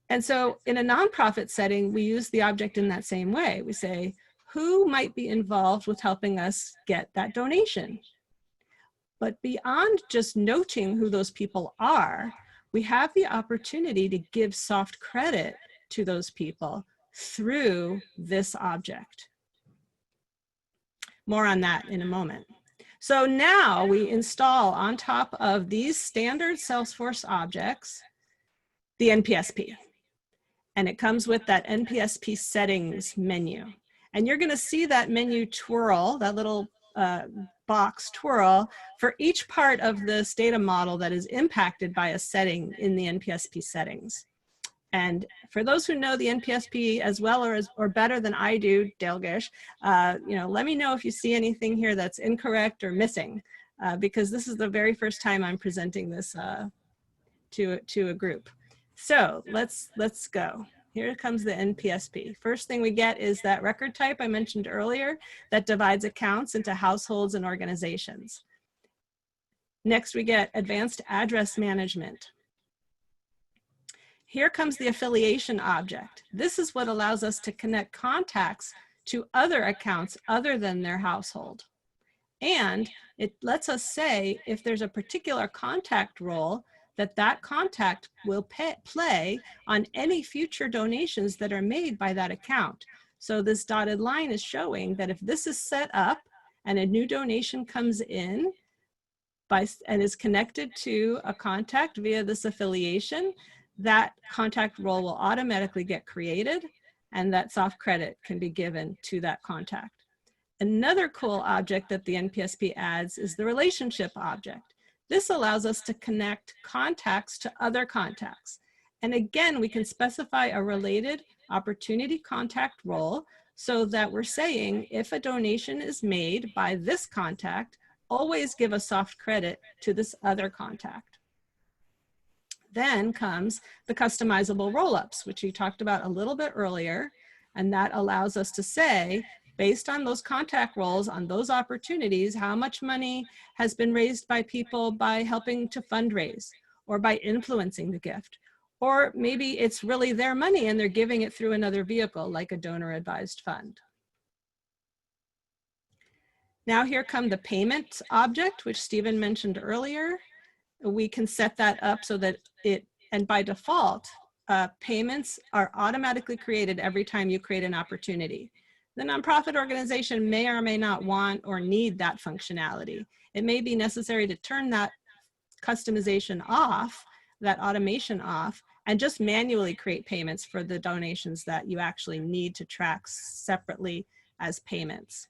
And so in a nonprofit setting, we use the object in that same way. We say, who might be involved with helping us get that donation? But beyond just noting who those people are, we have the opportunity to give soft credit to those people through this object. More on that in a moment. So now we install on top of these standard Salesforce objects, the NPSP. And it comes with that NPSP settings menu. And you're going to see that menu twirl, that little box twirl, for each part of this data model that is impacted by a setting in the NPSP settings. And for those who know the NPSP as well or better than I do, Delgish, let me know if you see anything here that's incorrect or missing, because this is the very first time I'm presenting this to a group. So let's go. Here comes the NPSP. First thing we get is that record type I mentioned earlier that divides accounts into households and organizations. Next, we get advanced address management. Here comes the affiliation object. This is what allows us to connect contacts to other accounts other than their household. And it lets us say if there's a particular contact role that contact will play on any future donations that are made by that account. So this dotted line is showing that if this is set up and a new donation comes in and is connected to a contact via this affiliation, that contact role will automatically get created and that soft credit can be given to that contact. Another cool object that the NPSP adds is the relationship object. This allows us to connect contacts to other contacts. And again, we can specify a related opportunity contact role so that we're saying if a donation is made by this contact, always give a soft credit to this other contact. Then comes the customizable roll-ups, which we talked about a little bit earlier. And that allows us to say, based on those contact roles, on those opportunities, how much money has been raised by people by helping to fundraise or by influencing the gift. Or maybe it's really their money and they're giving it through another vehicle like a donor advised fund. Now here come the payment object, which Stephen mentioned earlier. We can set that up so that and by default, payments are automatically created every time you create an opportunity. The nonprofit organization may or may not want or need that functionality. It may be necessary to turn that customization off, that automation off, and just manually create payments for the donations that you actually need to track separately as payments.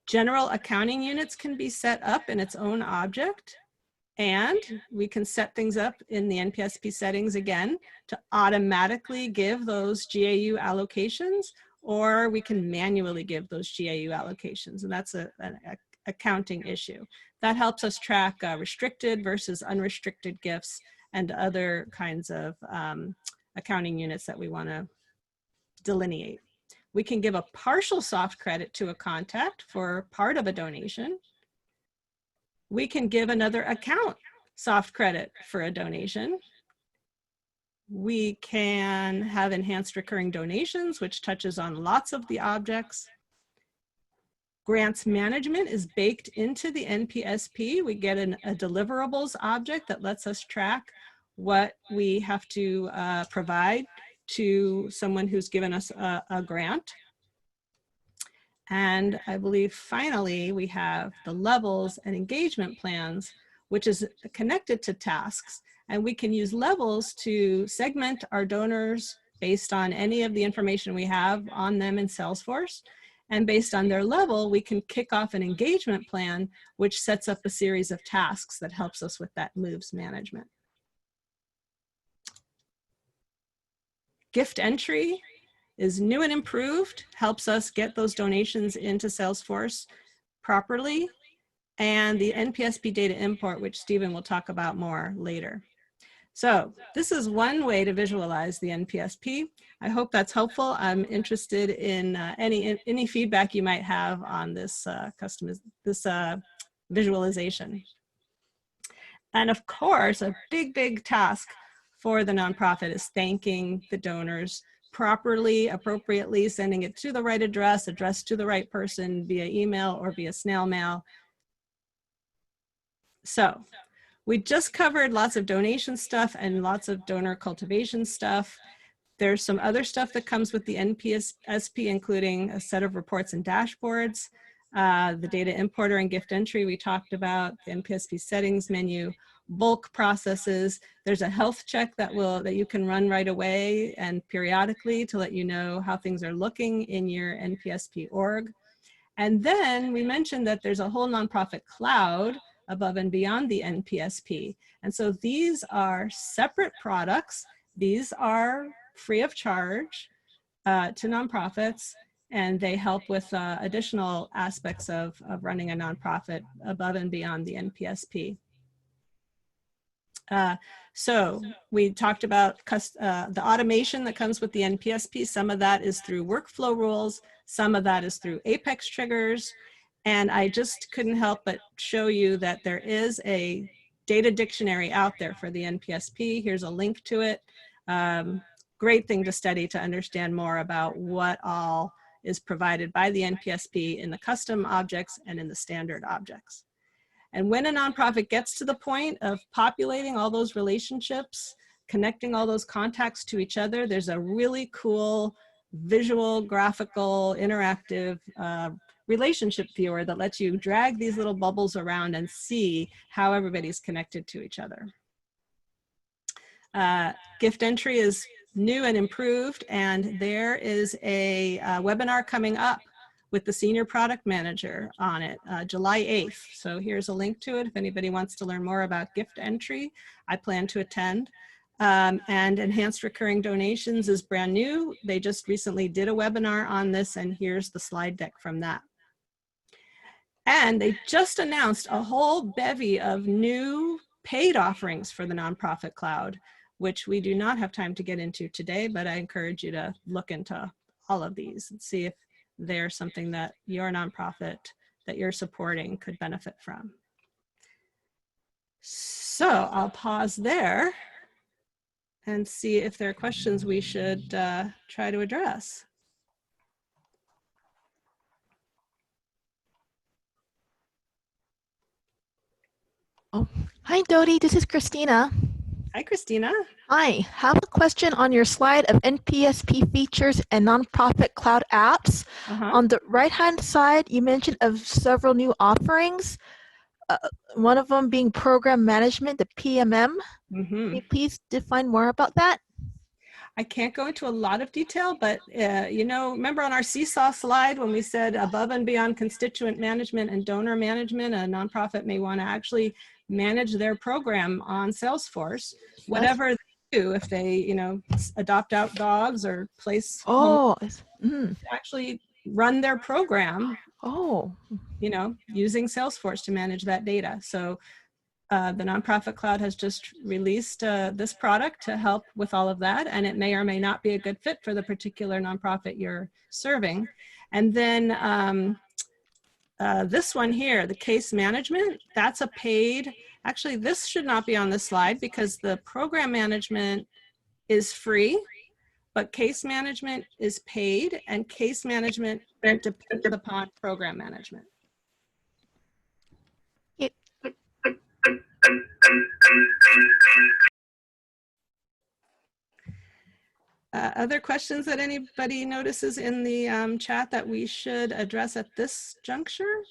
General accounting units can be set up in its own object, and we can set things up in the NPSP settings again to automatically give those GAU allocations, or we can manually give those GAU allocations, and that's an accounting issue. That helps us track restricted versus unrestricted gifts and other kinds of accounting units that we want to delineate. We can give a partial soft credit to a contact for part of a donation. We can give another account soft credit for a donation. We can have enhanced recurring donations, which touches on lots of the objects. Grants management is baked into the NPSP. We get a deliverables object that lets us track what we have to provide to someone who's given us a grant. And I believe finally we have the levels and engagement plans, which is connected to tasks. And we can use levels to segment our donors based on any of the information we have on them in Salesforce. And based on their level, we can kick off an engagement plan, which sets up a series of tasks that helps us with that moves management. Gift entry is new and improved, helps us get those donations into Salesforce properly, and the NPSP data import, which Stephen will talk about more later. So this is one way to visualize the NPSP. I hope that's helpful. I'm interested in any feedback you might have on this visualization. And of course, a big task for the nonprofit is thanking the donors properly, appropriately, sending it to the right address, addressed to the right person via email or via snail mail. So we just covered lots of donation stuff and lots of donor cultivation stuff. There's some other stuff that comes with the NPSP, including a set of reports and dashboards, the data importer and gift entry we talked about, the NPSP settings menu, bulk processes. There's a health check that you can run right away and periodically to let you know how things are looking in your NPSP org. And then we mentioned that there's a whole nonprofit cloud above and beyond the NPSP. And so these are separate products. These are free of charge to nonprofits, and they help with additional aspects of running a nonprofit above and beyond the NPSP. So we talked about the automation that comes with the NPSP. Some of that is through workflow rules. Some of that is through Apex triggers. And I just couldn't help but show you that there is a data dictionary out there for the NPSP. Here's a link to it. Great thing to study to understand more about what all is provided by the NPSP in the custom objects and in the standard objects. And when a nonprofit gets to the point of populating all those relationships, connecting all those contacts to each other, there's a really cool visual, graphical, interactive relationship viewer that lets you drag these little bubbles around and see how everybody's connected to each other. Gift entry is new and improved, and there is a webinar coming up with the senior product manager on it, July 8th. So here's a link to it if anybody wants to learn more about gift entry. I plan to attend. And enhanced recurring donations is brand new. They just recently did a webinar on this, and here's the slide deck from that. And they just announced a whole bevy of new paid offerings for the nonprofit cloud, which we do not have time to get into today, but I encourage you to look into all of these and see if they're something that your nonprofit that you're supporting could benefit from. So I'll pause there and see if there are questions we should try to address. Oh, hi, Dodie. This is Christina. Hi, Christina. Hi. Have a question on your slide of NPSP features and nonprofit cloud apps. On the right-hand side, you mentioned of several new offerings. One of them being program management, the PMM. Can you please define more about that? I can't go into a lot of detail, but you know, remember on our seesaw slide when we said above and beyond constituent management and donor management, a nonprofit may want to actually manage their program on Salesforce, whatever they do, if they, you know, adopt out dogs or place actually run their program, you know, using Salesforce to manage that data. So the nonprofit cloud has just released this product to help with all of that, and it may or may not be a good fit for the particular nonprofit you're serving. And then this one here, the case management, that's a paid, actually this should not be on this slide because the program management is free, but case management is paid, and case management depends upon program management. Other questions that anybody notices in the chat that we should address at this juncture?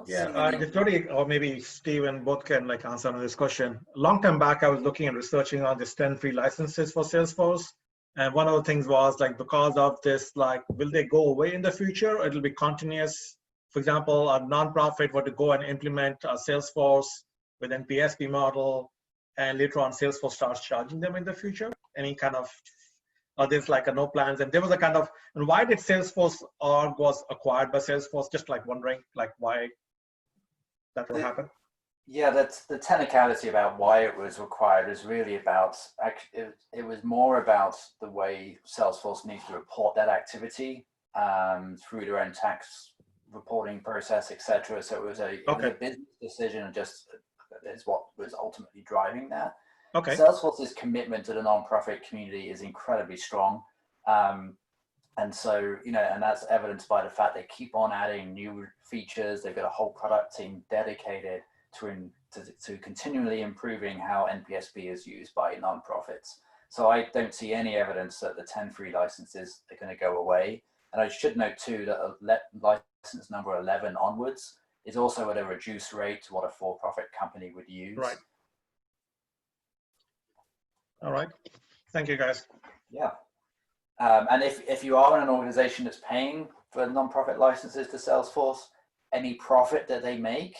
Yeah, Jody or maybe Steven both can like answer on this question. A long time back, I was looking and researching on this 10 free licenses for Salesforce. And one of the things was like, because of this, like, will they go away in the future? Or it'll be continuous. For example, a nonprofit were to go and implement a Salesforce with NPSP model, and later on Salesforce starts charging them in the future. Any kind of, or there's like a no plans. And there was a kind of, and why did Salesforce org was acquired by Salesforce? Just like wondering like why that will happen. Yeah, that's the technicality about why it was required is really about, it was more about the way Salesforce needs to report that activity through their own tax reporting process, etc. So it was a business decision, and just is what was ultimately driving that. Salesforce's commitment to the nonprofit community is incredibly strong. And so, you know, and that's evidenced by the fact they keep on adding new features. They've got a whole product team dedicated to continually improving how NPSP is used by nonprofits. So I don't see any evidence that the 10 free licenses are going to go away. And I should note too that license number 11 onwards is also at a reduced rate to what a for-profit company would use. Right. All right. Thank you, guys. Yeah. And if you are an organization that's paying for nonprofit licenses to Salesforce, any profit that they make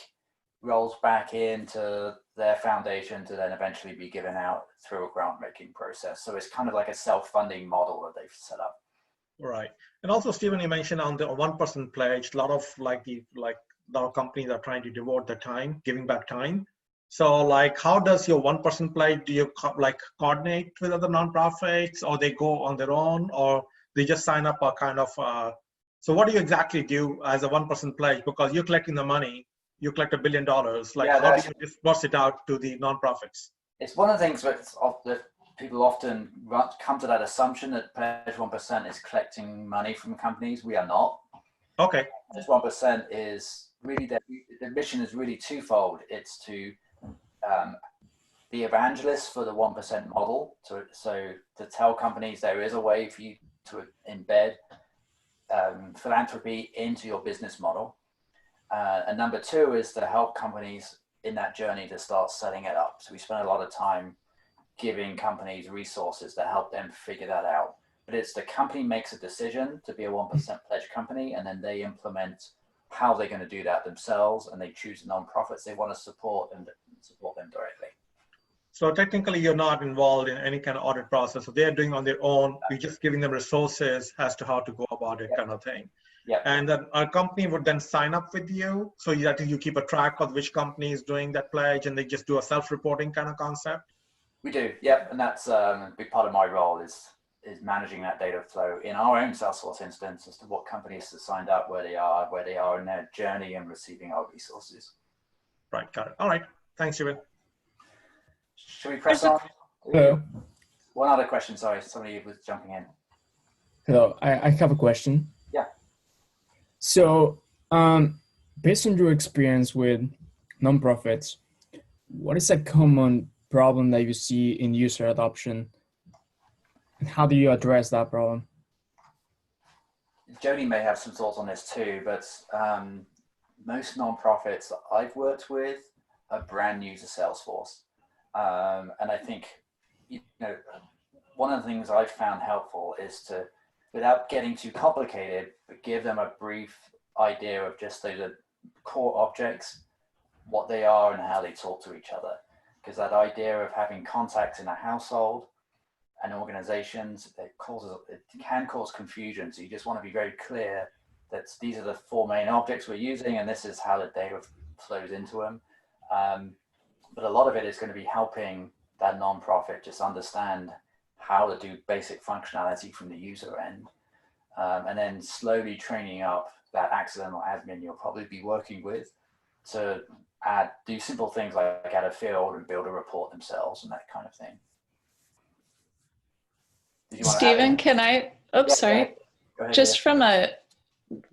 rolls back into their foundation to then eventually be given out through a grant making process. So it's kind of like a self-funding model that they've set up. Right. And also, Stephen, you mentioned on the 1% pledge, a lot of a lot of companies are trying to devote their time, giving back time. So like, how does your 1% pledge, do you like coordinate with other nonprofits, or they go on their own, or they just sign up a kind of, so what do you exactly do as a 1% pledge? Because you're collecting the money, you collect $1 billion. Like, yeah, how do you disperse it out to the nonprofits? It's one of the things that people often come to that assumption that Pledge 1% is collecting money from companies. We are not. Okay. Pledge 1% is really, the mission is really twofold. It's to be evangelists for the 1% model. So to tell companies there is a way for you to embed philanthropy into your business model. And number two is to help companies in that journey to start setting it up. So we spend a lot of time giving companies resources to help them figure that out. but it's the company makes a decision to be a 1% pledge company, and then they implement how they're going to do that themselves, and they choose nonprofits they want to support and support them directly. So technically, you're not involved in any kind of audit process. So they're doing on their own. You're just giving them resources as to how to go about it, kind of thing. Yeah. And then our company would then sign up with you, so that you keep a track of which company is doing that pledge, and they just do a self-reporting kind of concept. We do, yep, and that's a big part of my role is managing that data flow in our own Salesforce instance as to what companies have signed up, where they are in their journey and receiving our resources. Right, got it. All right, thanks, Steven. Should we press on? Hello. One other question, sorry, somebody was jumping in. Hello, I have a question. Yeah. So, based on your experience with nonprofits, what is a common problem that you see in user adoption, and how do you address that problem? Jody may have some thoughts on this too, but most nonprofits that I've worked with are brand new to Salesforce. And I think, one of the things I've found helpful is to, without getting too complicated, but give them a brief idea of just those core objects, what they are and how they talk to each other. Because that idea of having contacts in a household and organizations, it can cause confusion. So you just want to be very clear that these are the 4 main objects we're using, and this is how the data flows into them. But a lot of it is going to be helping that nonprofit just understand how to do basic functionality from the user end, and then slowly training up that accidental admin you'll probably be working with to do simple things like add a field and build a report themselves and that kind of thing. Steven, can I, sorry. Go ahead, just from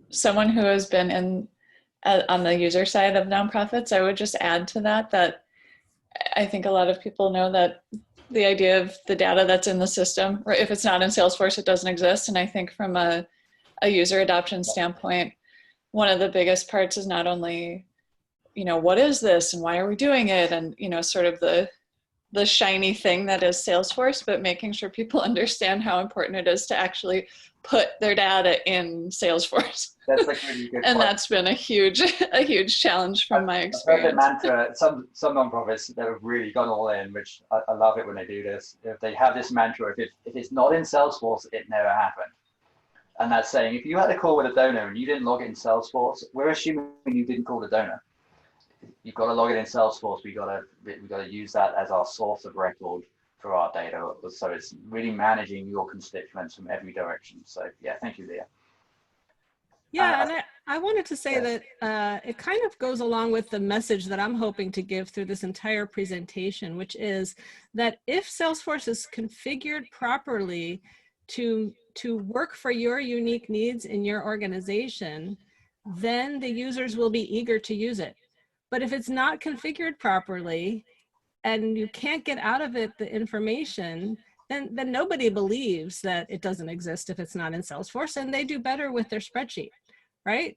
someone who has been on the user side of nonprofits, I would just add to that I think a lot of people know that the idea of the data that's in the system, or if it's not in Salesforce, it doesn't exist. And I think from a user adoption standpoint, one of the biggest parts is not only, what is this and why are we doing it? And, sort of the shiny thing that is Salesforce, but making sure people understand how important it is to actually put their data in Salesforce. That's a really good and point. That's been a huge challenge from my experience. I've heard the mantra, some nonprofits that have really gone all in, which I love it when they do this. If they have this mantra, if it's not in Salesforce, it never happened. And that's saying, if you had a call with a donor and you didn't log it in Salesforce, we're assuming you didn't call the donor. You've got to log it in Salesforce. We got to use that as our source of record for our data. So it's really managing your constituents from every direction. So yeah, thank you, Leah. Yeah, and I wanted to say that it kind of goes along with the message that I'm hoping to give through this entire presentation, which is that if Salesforce is configured properly to work for your unique needs in your organization, then the users will be eager to use it. But if it's not configured properly and you can't get out of it the information, then nobody believes that it doesn't exist if it's not in Salesforce, and they do better with their spreadsheet, right?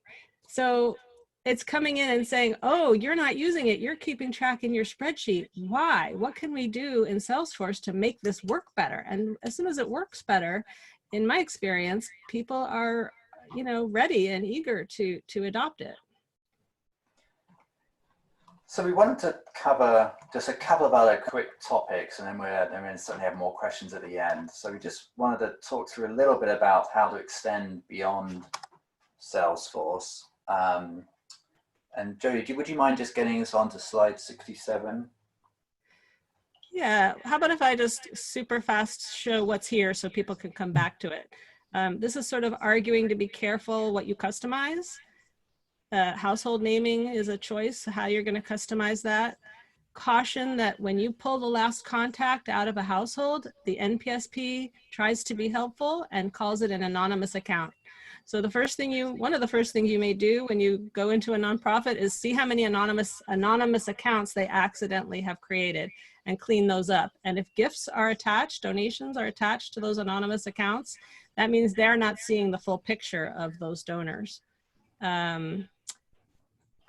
So it's coming in and saying, oh, you're not using it, you're keeping track in your spreadsheet. Why? What can we do in Salesforce to make this work better? And as soon as it works better, in my experience, people are, ready and eager to adopt it. So we wanted to cover just a couple of other quick topics, and then we'll certainly have more questions at the end. So we just wanted to talk through a little bit about how to extend beyond Salesforce. And Jody, would you mind just getting us on to slide 67? Yeah, how about if I just super fast show what's here so people can come back to it. This is sort of arguing to be careful what you customize. Household naming is a choice, how you're going to customize that. Caution that when you pull the last contact out of a household, the NPSP tries to be helpful and calls it an anonymous account. So one of the first things you may do when you go into a nonprofit is see how many anonymous accounts they accidentally have created and clean those up. And if gifts are attached, donations are attached to those anonymous accounts, that means they're not seeing the full picture of those donors.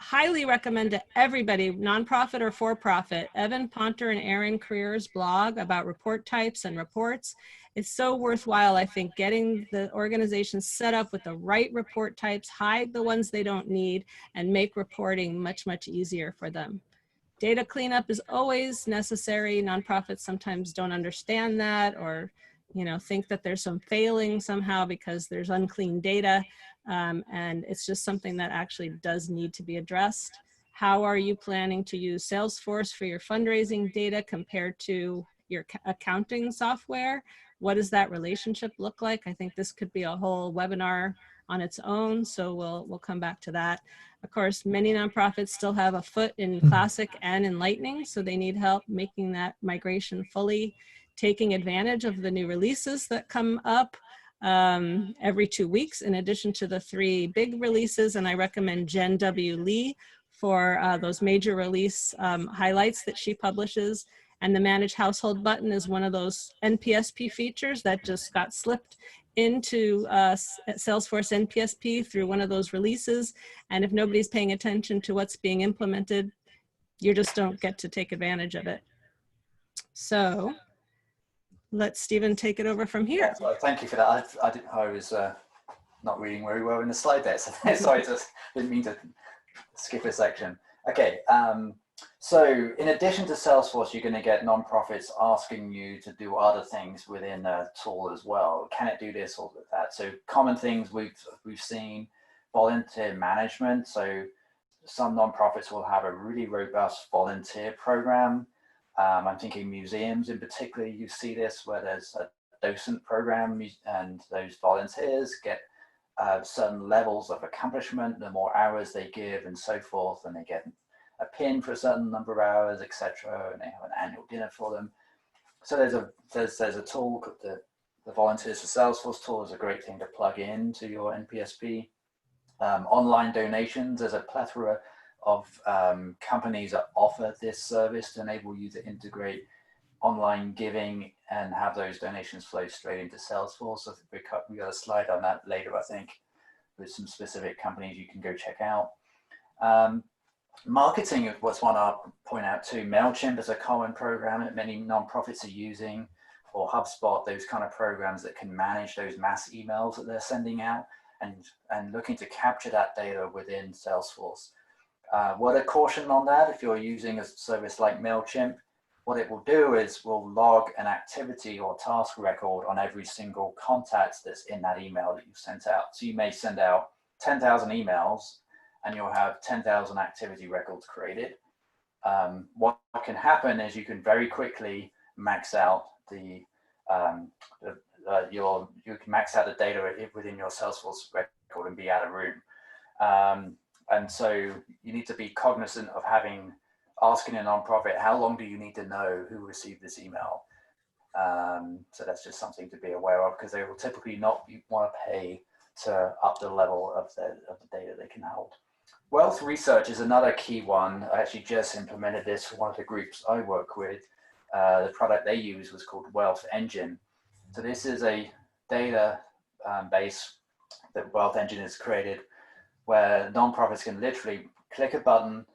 highly recommend to everybody, nonprofit or for-profit, Evan Ponter and Aaron Creer's blog about report types and reports. It's so worthwhile, I think, getting the organization set up with the right report types, hide the ones they don't need, and make reporting much, much easier for them. Data cleanup is always necessary. Nonprofits sometimes don't understand that, or think that there's some failing somehow because there's unclean data. And it's just something that actually does need to be addressed. How are you planning to use Salesforce for your fundraising data compared to your accounting software? What does that relationship look like? I think this could be a whole webinar on its own, so we'll come back to that. Of course, many nonprofits still have a foot in Classic and in Lightning, so they need help making that migration fully, taking advantage of the new releases that come up every 2 weeks, in addition to the 3 big releases. And I recommend Jen W. Lee for those major release highlights that she publishes. And the Manage Household button is one of those NPSP features that just got slipped into Salesforce NPSP through one of those releases. And if nobody's paying attention to what's being implemented, you just don't get to take advantage of it. So let Stephen take it over from here. Yeah, thank you for that. I was not reading very well in the slide there, so sorry, just didn't mean to skip a section. Okay, so in addition to Salesforce, you're going to get nonprofits asking you to do other things within a tool as well. Can it do this or that? So common things we've seen: volunteer management. So some nonprofits will have a really robust volunteer program. I'm thinking museums in particular, you see this where there's a docent program and those volunteers get certain levels of accomplishment, the more hours they give and so forth, and they get a pin for a certain number of hours, etc., and they have an annual dinner for them. So there's a tool, the Volunteers for Salesforce tool is a great thing to plug into your NPSP. Online donations, there's a plethora of companies that offer this service to enable you to integrate online giving and have those donations flow straight into Salesforce. So we got a slide on that later, I think, with some specific companies you can go check out. Marketing was one I'll point out too. MailChimp is a common program that many nonprofits are using, or HubSpot, those kind of programs that can manage those mass emails that they're sending out and looking to capture that data within Salesforce. Word of caution on that: if you're using a service like MailChimp, what it will do is will log an activity or task record on every single contact that's in that email that you've sent out. So you may send out 10,000 emails and you'll have 10,000 activity records created. What can happen is you can very quickly max out you can max out the data within your Salesforce record and be out of room. And so you need to be cognizant of asking a nonprofit, how long do you need to know who received this email? So that's just something to be aware of, because they will typically not want to pay to up the level of the data they can hold. Wealth research is another key one. I actually just implemented this for one of the groups I work with. The product they use was called Wealth Engine. So this is a data base that Wealth Engine has created, where nonprofits can literally click a button,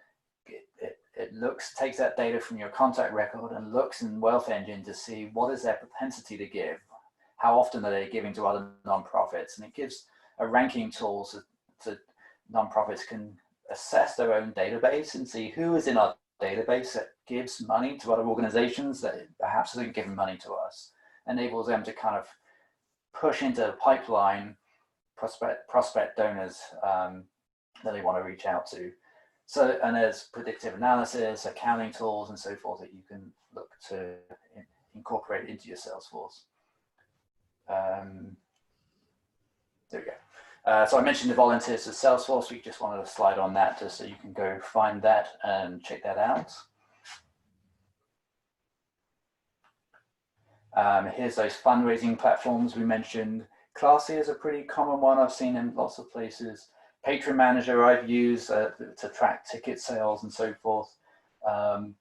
it takes that data from your contact record and looks in Wealth Engine to see what is their propensity to give, how often are they giving to other nonprofits, and it gives a ranking tool so nonprofits can assess their own database and see who is in our database that gives money to other organizations that perhaps isn't giving money to us. Enables them to kind of push into the pipeline prospect donors that they want to reach out to. So, and there's predictive analysis, accounting tools, and so forth that you can look to incorporate into your Salesforce. There we go. So I mentioned the Volunteers for Salesforce. We just wanted a slide on that just so you can go find that and check that out. Here's those fundraising platforms we mentioned. Classy is a pretty common one I've seen in lots of places. Patron Manager I've used to track ticket sales and so forth. And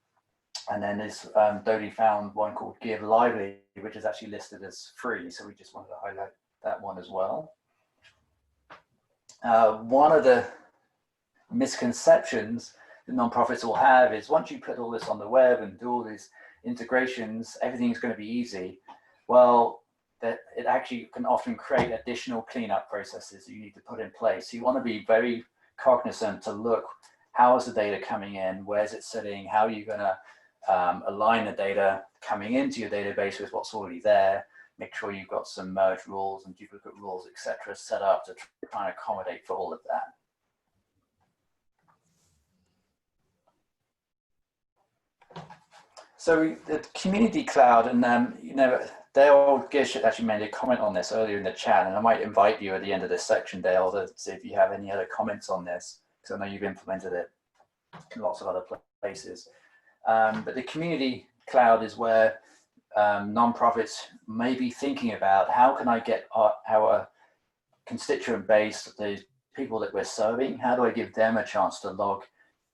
then there's Dodie found one called Give Lively, which is actually listed as free. So we just wanted to highlight that one as well. One of the misconceptions that nonprofits will have is once you put all this on the web and do all these integrations, everything's going to be easy. Well, that it actually can often create additional cleanup processes that you need to put in place. So you want to be very cognizant to look, how is the data coming in? Where's it sitting? How are you going to align the data coming into your database with what's already there? Make sure you've got some merge rules and duplicate rules, etc., set up to try and accommodate for all of that. So the community cloud, and you know, Dale Gish actually made a comment on this earlier in the chat, and I might invite you at the end of this section, Dale, to see if you have any other comments on this, because I know you've implemented it in lots of other places. But the community cloud is where nonprofits may be thinking about, how can I get our constituent base, the people that we're serving, how do I give them a chance to log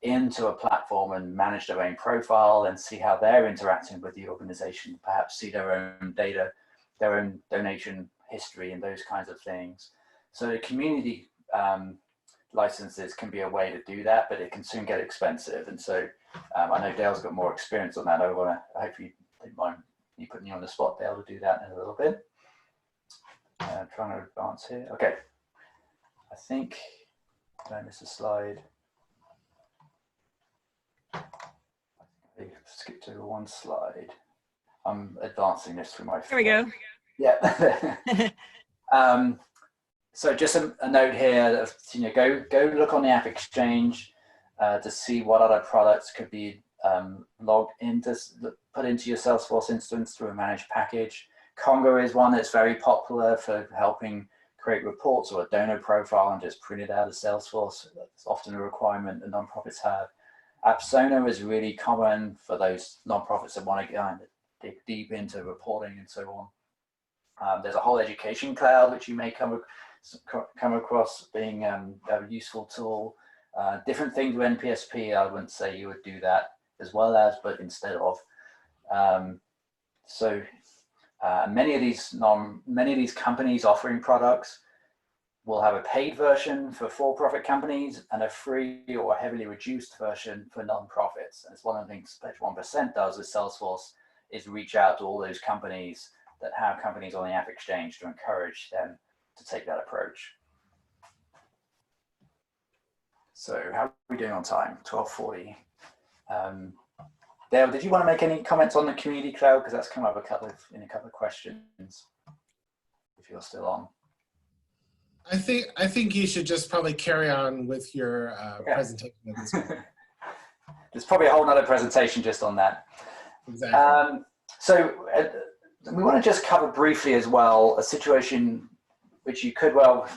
into a platform and manage their own profile and see how they're interacting with the organization, perhaps see their own data, their own donation history and those kinds of things. So the community licenses can be a way to do that, but it can soon get expensive. And so I know Dale's got more experience on that. I hope you don't mind you putting me on the spot, Dale, to do that in a little bit. I'm trying to advance here. Okay. I think, did I miss a slide? I skipped over one slide. I'm advancing this through my phone. There we go. Yeah. So just a note here that, you know, go look on the App Exchange to see what other products could be logged into, put into your Salesforce instance through a managed package. Congo is one that's very popular for helping create reports or a donor profile and just print it out of Salesforce. That's often a requirement that nonprofits have. AppSono is really common for those nonprofits that want to dig deep into reporting and so on. There's a whole education cloud, which you may come across being a useful tool. Different thing to NPSP, I wouldn't say you would do that as well as, but instead of. Many of these companies offering products will have a paid version for for-profit companies and a free or heavily reduced version for nonprofits. And it's one of the things Pledge 1% does with Salesforce is reach out to all those companies that have companies on the App Exchange to encourage them to take that approach. So how are we doing on time? 12:40. Dale, did you want to make any comments on the community cloud? Because that's come up in a couple of questions, if you're still on. I think you should just probably carry on with your presentation at this point. There's probably a whole nother presentation just on that. Exactly. We want to just cover briefly as well a situation which you could well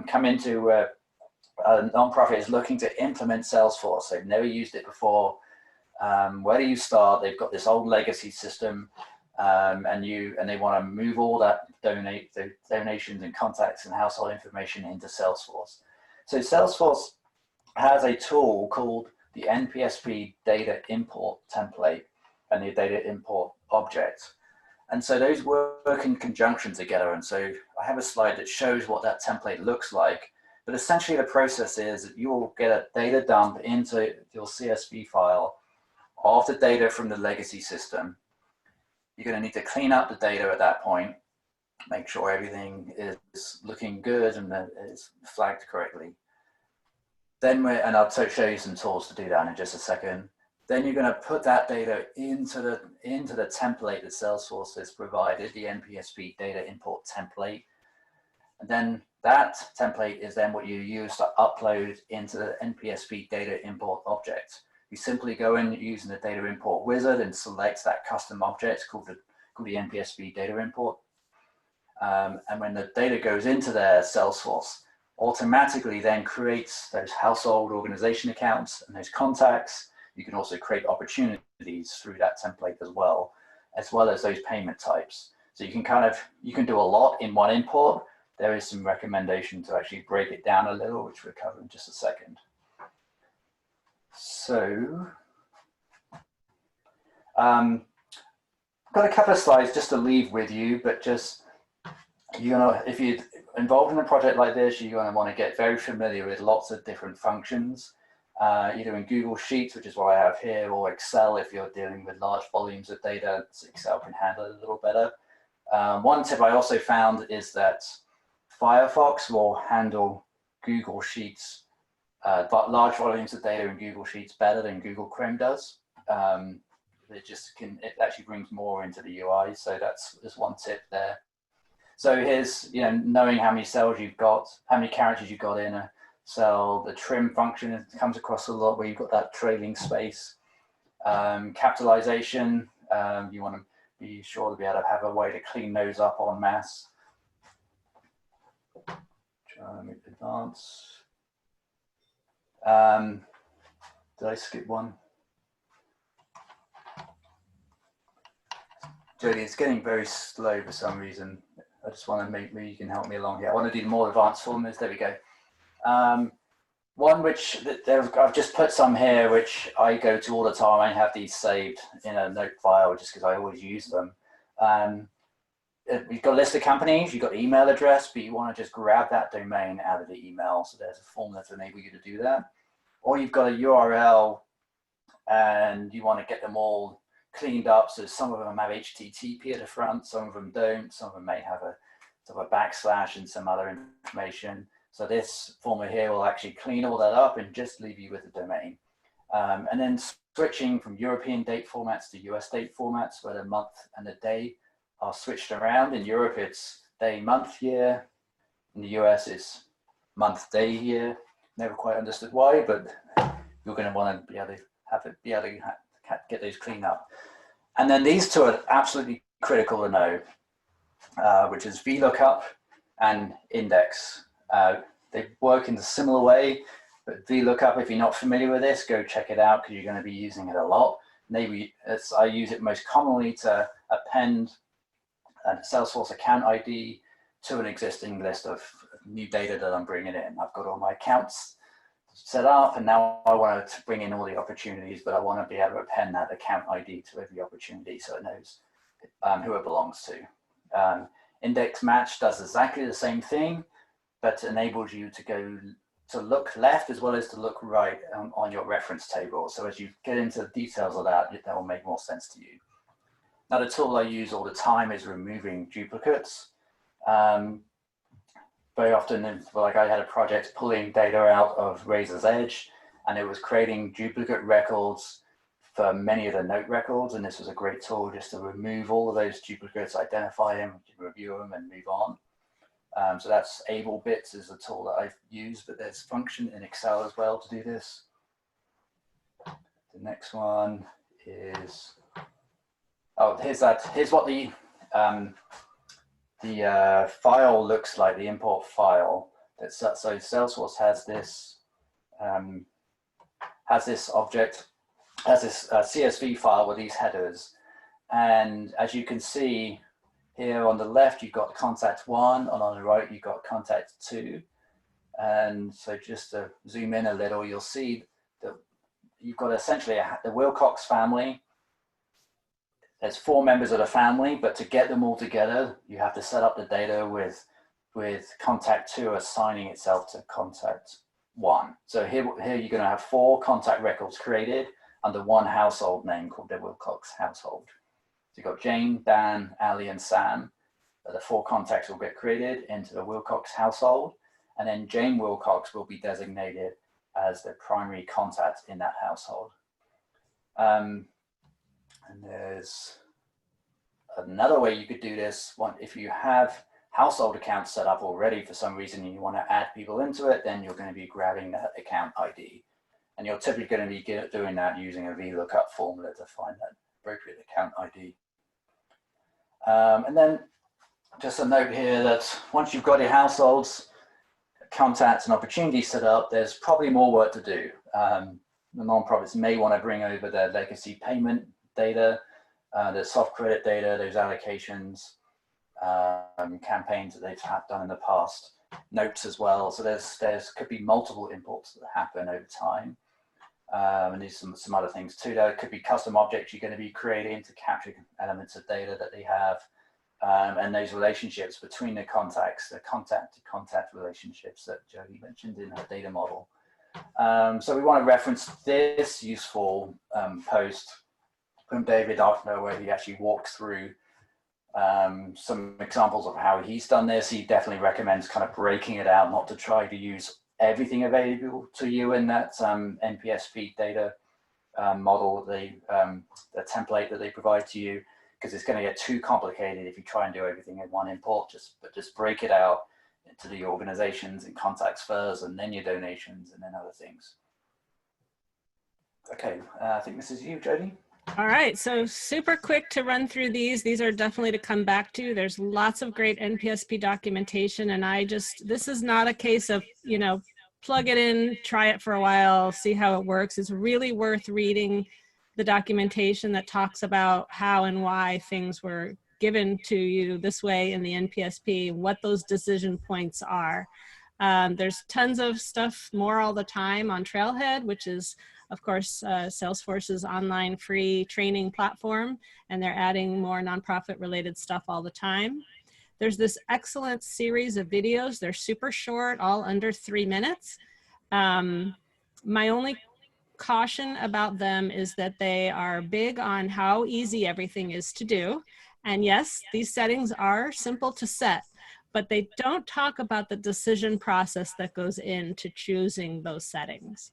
come into where a nonprofit is looking to implement Salesforce. They've never used it before. Where do you start? They've got this old legacy system, and they want to move all that the donations and contacts and household information into Salesforce. So Salesforce has a tool called the NPSP data import template and the data import object. And so those work in conjunction together. And so I have a slide that shows what that template looks like. But essentially the process is that you will get a data dump into your CSV file of the data from the legacy system. You're going to need to clean up the data at that point, make sure everything is looking good and that it's flagged correctly. Then and I'll show you some tools to do that in just a second. Then you're going to put that data into the template that Salesforce has provided, the NPSP data import template. And then that template is then what you use to upload into the NPSP data import object. You simply go in using the data import wizard and select that custom object called the NPSP data import. And when the data goes into there, Salesforce automatically then creates those household organization accounts and those contacts. You can also create opportunities through that template as well as those payment types. So you can do a lot in one import. There is some recommendation to actually break it down a little, which we'll cover in just a second. So, I've got a couple of slides just to leave with you, but just, if you're involved in a project like this, you're going to want to get very familiar with lots of different functions. either in Google Sheets, which is what I have here, or Excel if you're dealing with large volumes of data. So Excel can handle it a little better. One tip I also found is that Firefox will handle Google Sheets, but large volumes of data in Google Sheets better than Google Chrome does. It actually brings more into the UI. So that's just one tip there. So here's, knowing how many cells you've got, how many characters you've got in a cell. The trim function comes across a lot where you've got that trailing space. Capitalization, you want to be sure to be able to have a way to clean those up en masse. Try to make advance. Did I skip one? Jodie, it's getting very slow for some reason. I just want to maybe you can help me along here. I want to do more advanced formulas. There we go. One which I've just put some here, which I go to all the time. I have these saved in a note file just because I always use them. You've got a list of companies, you've got the email address, but you want to just grab that domain out of the email. So there's a formula to enable you to do that. Or you've got a URL and you want to get them all cleaned up. So some of them have HTTP at the front, some of them don't, some of them may have a sort of a backslash and some other information. So this formula here will actually clean all that up and just leave you with the domain. And then switching from European date formats to US date formats, where the month and the day are switched around. In Europe, it's day, month, year. In the US, it's month, day, year. Never quite understood why, but you're going to want to be able to get those cleaned up. And then these two are absolutely critical to know, which is VLOOKUP and index. They work in a similar way, but VLOOKUP, if you're not familiar with this, go check it out because you're going to be using it a lot. Maybe I use it most commonly to append a Salesforce account ID to an existing list of new data that I'm bringing in. I've got all my accounts set up, and now I want to bring in all the opportunities, but I want to be able to append that account ID to every opportunity so it knows who it belongs to. Index match does exactly the same thing, but enables you to go to look left as well as to look right on your reference table. So as you get into the details of that, that will make more sense to you. Now, the tool I use all the time is removing duplicates. Very often, like I had a project pulling data out of Razor's Edge, and it was creating duplicate records for many of the note records. And this was a great tool just to remove all of those duplicates, identify them, review them, and move on. So that's AbleBits is a tool that I've used, but there's function in Excel as well to do this. The next one is, here's what the file looks like, the import file. So Salesforce has this object, has this CSV file with these headers. And as you can see here on the left, you've got contact 1, and on the right, you've got contact 2. And so just to zoom in a little, you'll see that you've got essentially the Wilcox family. There's 4 members of the family, but to get them all together, you have to set up the data with contact 2 assigning itself to contact 1. So here you're going to have 4 contact records created under one household name called the Wilcox household. So you've got Jane, Dan, Ali, and Sam. The 4 contacts will get created into the Wilcox household, and then Jane Wilcox will be designated as the primary contact in that household. And there's another way you could do this. If you have household accounts set up already for some reason and you want to add people into it, then you're going to be grabbing that account ID. And you're typically going to be doing that using a VLOOKUP formula to find that appropriate account ID. And then just a note here that once you've got your households, contacts, and opportunities set up, there's probably more work to do. The nonprofits may want to bring over their legacy payment data, the soft credit data, those allocations, campaigns that they've done in the past, notes as well. So there's could be multiple imports that happen over time. And there's some other things too. There could be custom objects you're going to be creating to capture elements of data that they have, and those relationships between the contacts, the contact-to-contact relationships that Jodie mentioned in her data model. So we want to reference this useful post from David Offner, where he actually walks through some examples of how he's done this. He definitely recommends kind of breaking it out, not to try to use everything available to you in that NPSP data model, the template that they provide to you, because it's going to get too complicated if you try and do everything in one import. But just break it out into the organizations and contacts first, and then your donations, and then other things. Okay, I think this is you, Jody. All right, so super quick to run through these. These are definitely to come back to. There's lots of great NPSP documentation, and this is not a case of, you know, plug it in, try it for a while, see how it works. It's really worth reading the documentation that talks about how and why things were given to you this way in the NPSP, what those decision points are. There's tons of stuff more all the time on Trailhead, which is, of course, Salesforce's online free training platform, and they're adding more nonprofit related stuff all the time. There's this excellent series of videos. They're super short, all under 3 minutes. My only caution about them is that they are big on how easy everything is to do. And yes, these settings are simple to set, but they don't talk about the decision process that goes into choosing those settings.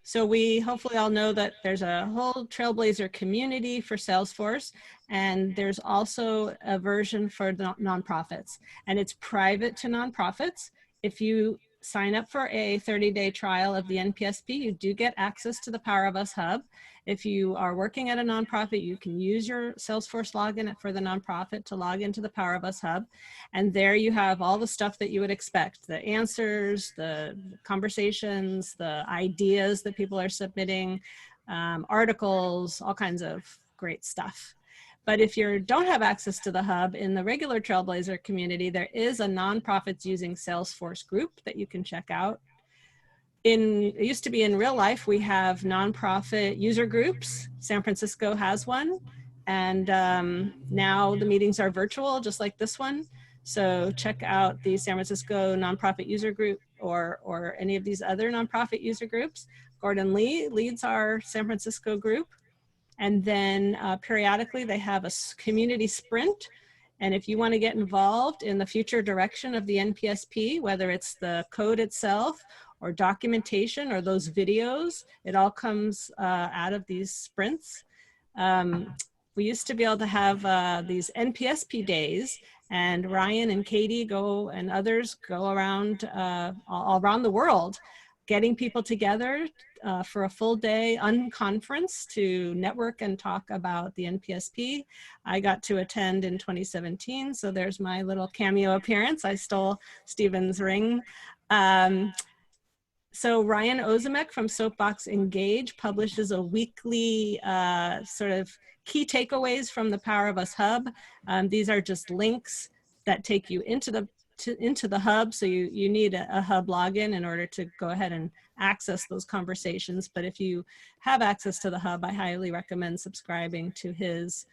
So we hopefully all know that there's a whole Trailblazer community for Salesforce, and there's also a version for nonprofits, and it's private to nonprofits. If you sign up for a 30-day trial of the NPSP, you do get access to the Power of Us Hub. If you are working at a nonprofit, you can use your Salesforce login for the nonprofit to log into the Power of Us Hub. And there you have all the stuff that you would expect, the answers, the conversations, the ideas that people are submitting, articles, all kinds of great stuff. But if you don't have access to the hub, in the regular Trailblazer community, there is a nonprofits using Salesforce group that you can check out. It used to be in real life, we have nonprofit user groups. San Francisco has one. And now the meetings are virtual, just like this one. So check out the San Francisco nonprofit user group or any of these other nonprofit user groups. Gordon Lee leads our San Francisco group. And then periodically they have a community sprint. And if you want to get involved in the future direction of the NPSP, whether it's the code itself or documentation or those videos, it all comes out of these sprints. We used to be able to have these NPSP days, and Ryan and Katie and others go around all around the world, getting people together for a full day unconference to network and talk about the NPSP. I got to attend in 2017, so there's my little cameo appearance. I stole Stephen's ring. So Ryan Ozimek from Soapbox Engage publishes a weekly sort of key takeaways from the Power of Us Hub. These are just links that take you into the hub, so you need a hub login in order to go ahead and access those conversations. But if you have access to the hub, I highly recommend subscribing to his.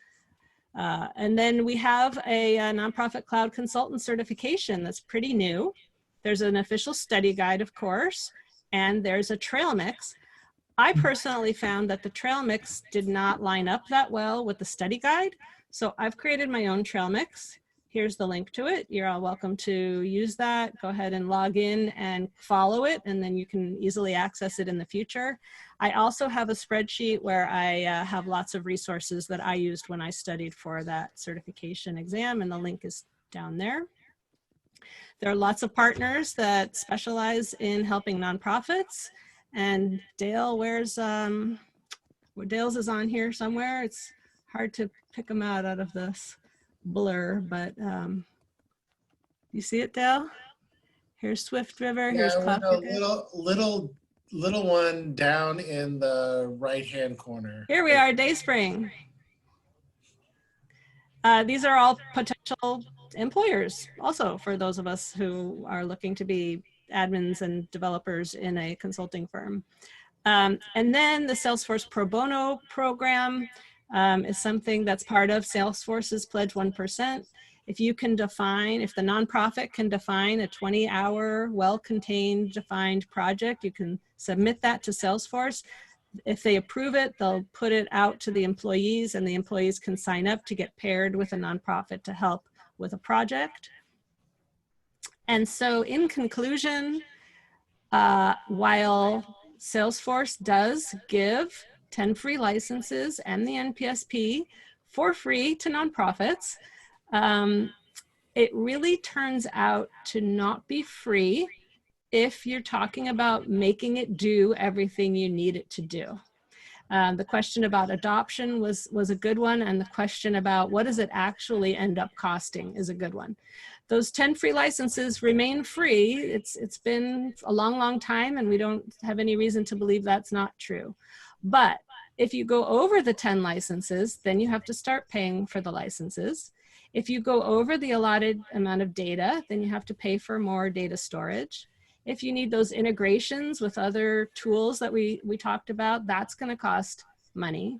And then we have a nonprofit cloud consultant certification that's pretty new. There's an official study guide, of course, and there's a trail mix. I personally found that the trail mix did not line up that well with the study guide, so I've created my own trail mix. Here's the link to it. You're all welcome to use that. Go ahead and log in and follow it, and then you can easily access it in the future. I also have a spreadsheet where I have lots of resources that I used when I studied for that certification exam, and the link is down there. There are lots of partners that specialize in helping nonprofits. And Dale, Dale's is on here somewhere. It's hard to pick them out of this blur, but you see it, Dale? Here's Swift River. Here's Cloud. Little one down in the right-hand corner. Here we are, Dayspring. These are all potential employers, also for those of us who are looking to be admins and developers in a consulting firm. And then the Salesforce Pro Bono program is something that's part of Salesforce's Pledge 1%. If you can define, if the nonprofit can define a 20-hour, well-contained, defined project, you can submit that to Salesforce. If they approve it, they'll put it out to the employees, and the employees can sign up to get paired with a nonprofit to help with a project. And so in conclusion, while Salesforce does give 10 free licenses and the NPSP for free to nonprofits, it really turns out to not be free if you're talking about making it do everything you need it to do. The question about adoption was a good one, and the question about what does it actually end up costing is a good one. Those 10 free licenses remain free. It's been a long, long time, and we don't have any reason to believe that's not true. But if you go over the 10 licenses, then you have to start paying for the licenses. If you go over the allotted amount of data, then you have to pay for more data storage. If you need those integrations with other tools that we talked about, that's going to cost money.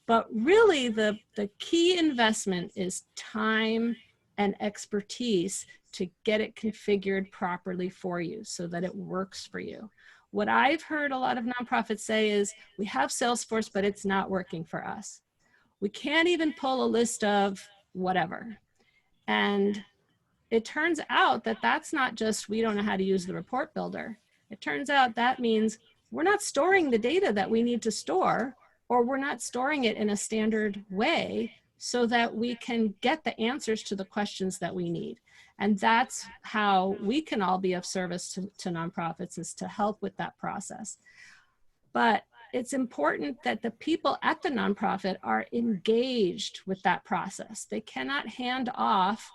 But really, the key investment is time and expertise to get it configured properly for you so that it works for you. What I've heard a lot of nonprofits say is, we have Salesforce, but it's not working for us. We can't even pull a list of whatever. And it turns out that that's not just, we don't know how to use the report builder. It turns out that means we're not storing the data that we need to store, or we're not storing it in a standard way so that we can get the answers to the questions that we need. And that's how we can all be of service to nonprofits, is to help with that process. But it's important that the people at the nonprofit are engaged with that process. They cannot hand off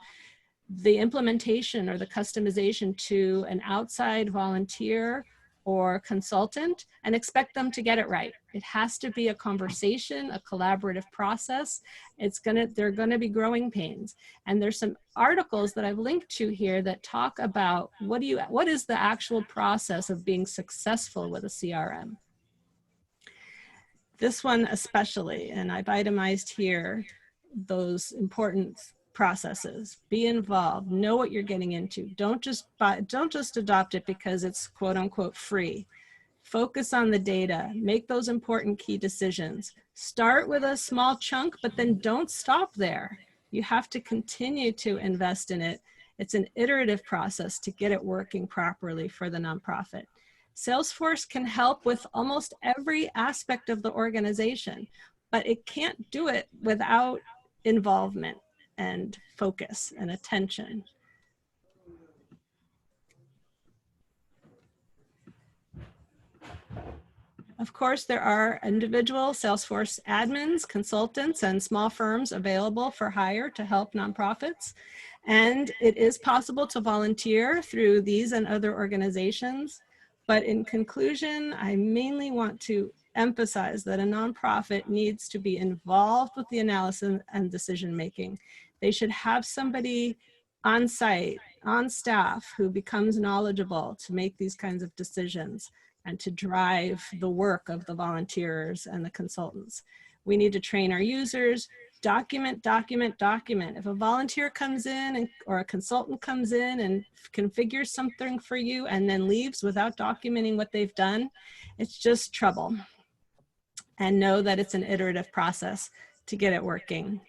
the implementation or the customization to an outside volunteer or consultant and expect them to get it right. It has to be a conversation, a collaborative process. There are gonna be growing pains. And there's some articles that I've linked to here that talk about what is the actual process of being successful with a CRM. This one especially, and I've itemized here those important processes. Be involved, know what you're getting into. Don't just adopt it because it's quote unquote free. Focus on the data, make those important key decisions. Start with a small chunk, but then don't stop there. You have to continue to invest in it. It's an iterative process to get it working properly for the nonprofit. Salesforce can help with almost every aspect of the organization, but it can't do it without involvement and focus and attention. Of course, there are individual Salesforce admins, consultants, and small firms available for hire to help nonprofits. And it is possible to volunteer through these and other organizations. But in conclusion, I mainly want to emphasize that a nonprofit needs to be involved with the analysis and decision-making. They should have somebody on site, on staff, who becomes knowledgeable to make these kinds of decisions and to drive the work of the volunteers and the consultants. We need to train our users, document, document, document. If a volunteer comes in or a consultant comes in and configures something for you and then leaves without documenting what they've done, it's just trouble. And know that it's an iterative process to get it working.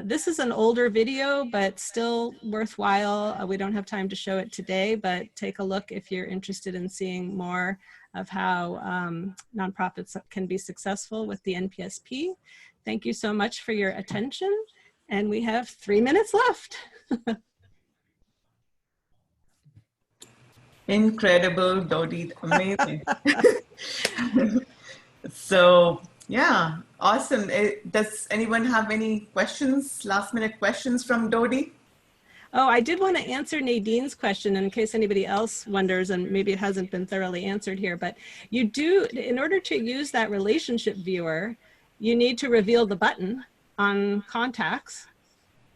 This is an older video, but still worthwhile. We don't have time to show it today, but take a look if you're interested in seeing more of how nonprofits can be successful with the NPSP. Thank you so much for your attention. And we have 3 minutes left. Incredible, Dodi, amazing. So yeah, awesome. Does anyone have any questions, last minute questions from Dodi? Oh, I did want to answer Nadine's question in case anybody else wonders, and maybe it hasn't been thoroughly answered here, but you do, in order to use that relationship viewer, you need to reveal the button on contacts.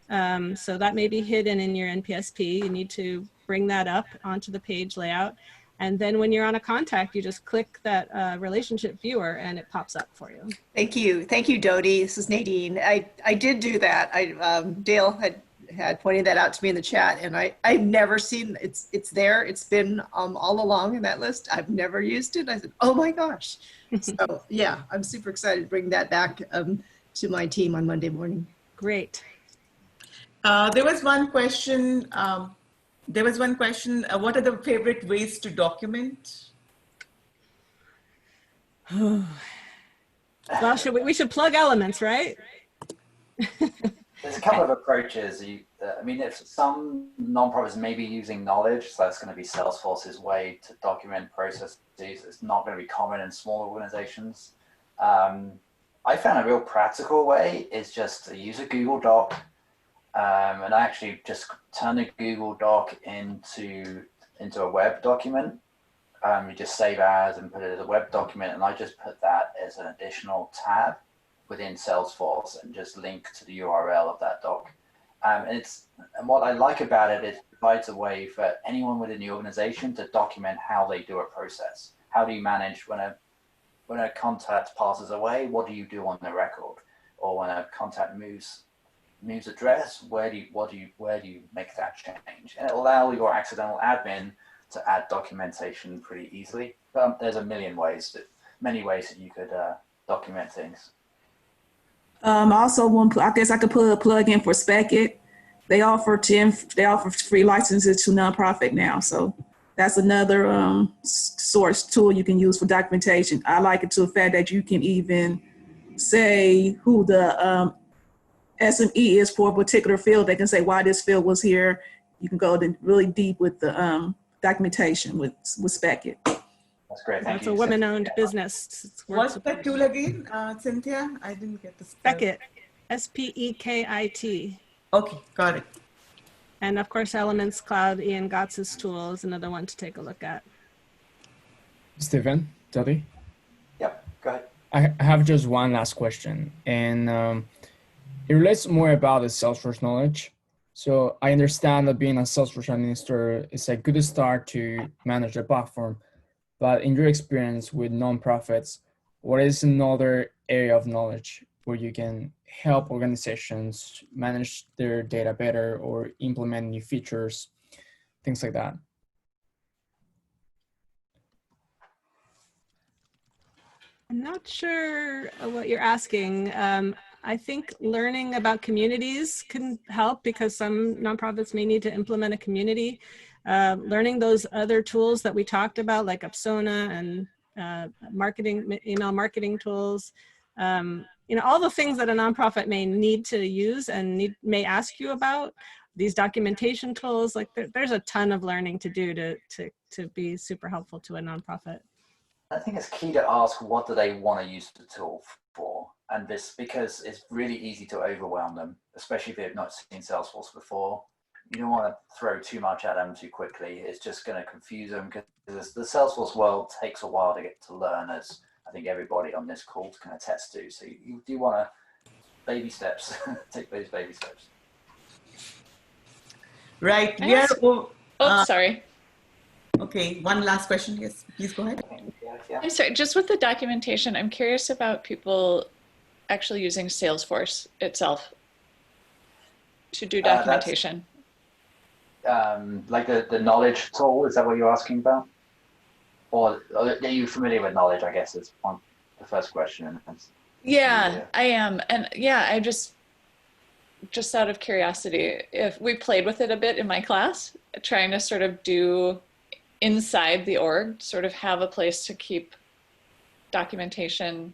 So that may be hidden in your NPSP. You need to bring that up onto the page layout. And then when you're on a contact, you just click that relationship viewer and it pops up for you. Thank you. Thank you, Dodi. This is Nadine. I did do that. Dale had pointed that out to me in the chat, and I've never seen it's there. It's been all along in that list. I've never used it. I said, oh my gosh. So yeah, I'm super excited to bring that back to my team on Monday morning. Great. There was one question. What are the favorite ways to document? Well, we should plug Elements, right? There's a couple of approaches. I mean, if some nonprofits may be using knowledge, so that's going to be Salesforce's way to document processes. It's not going to be common in small organizations. I found a real practical way is just to use a Google Doc, and I actually just turn a Google Doc into a web document. You just save as and put it as a web document, and I just put that as an additional tab within Salesforce and just link to the URL of that doc. And what I like about it, it provides a way for anyone within the organization to document how they do a process. How do you manage when a contact passes away? What do you do on the record? Or when a contact moves address, where do you make that change? And it'll allow your accidental admin to add documentation pretty easily. There's many ways that you could document things. Also, I guess I could put a plug in for Spec-It. They offer free licenses to nonprofit now, so that's another source tool you can use for documentation. I like it to the fact that you can even say who the SME is for a particular field. They can say why this field was here. You can go really deep with the documentation with Spec-It. That's great. Thank you. It's a women-owned business. What's that tool again, Cynthia? I didn't get the spell. Spec-It, S-P-E-K-I-T. Okay, got it. And of course, Elements Cloud, Ian Gotts's tool is another one to take a look at. Stephen, Dottie? Yep, go ahead. I have just one last question, and it relates more about the Salesforce knowledge. So I understand that being a Salesforce administrator is a good start to manage the platform. But in your experience with nonprofits, what is another area of knowledge where you can help organizations manage their data better or implement new features, things like that? I'm not sure what you're asking. I think learning about communities can help because some nonprofits may need to implement a community. Learning those other tools that we talked about, like Upsona and email marketing tools, all the things that a nonprofit may need to use and may ask you about. These documentation tools, like there's a ton of learning to do to be super helpful to a nonprofit. I think it's key to ask what do they want to use the tool for, and this because it's really easy to overwhelm them, especially if they've not seen Salesforce before. You don't want to throw too much at them too quickly. It's just going to confuse them because the Salesforce world takes a while to get to learn, as I think everybody on this call can attest to. So you do want to baby steps, take those baby steps. Right. Sorry. Okay, one last question. Yes, please go ahead. Yeah. I'm sorry, just with the documentation, I'm curious about people actually using Salesforce itself to do documentation. Like the knowledge tool, is that what you're asking about? Or are you familiar with knowledge, I guess, is the first question. Yeah, I am. And yeah, I just out of curiosity, if we played with it a bit in my class, trying to sort of do inside the org, sort of have a place to keep documentation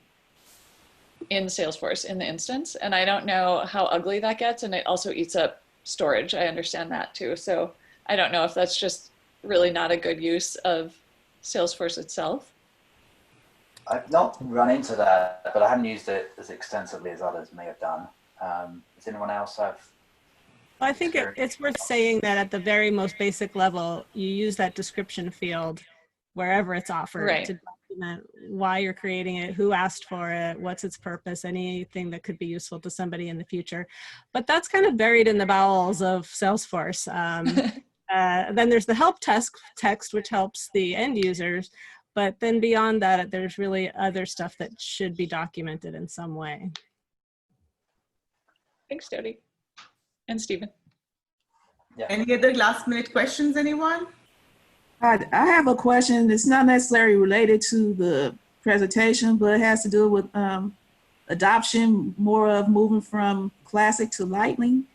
in Salesforce in the instance. And I don't know how ugly that gets. And it also eats up storage. I understand that too. So I don't know if that's just really not a good use of Salesforce itself. I've not run into that, but I haven't used it as extensively as others may have done. Does anyone else have? I think it's worth saying that at the very most basic level, you use that description field wherever it's offered to document why you're creating it, who asked for it, what's its purpose, anything that could be useful to somebody in the future. But that's kind of buried in the bowels of Salesforce. Then there's the help text, which helps the end users. But then beyond that, there's really other stuff that should be documented in some way. Thanks, Dodie. And Stephen. Yeah. Any other last minute questions, anyone? I have a question. It's not necessarily related to the presentation, but it has to do with adoption, more of moving from classic to lightning.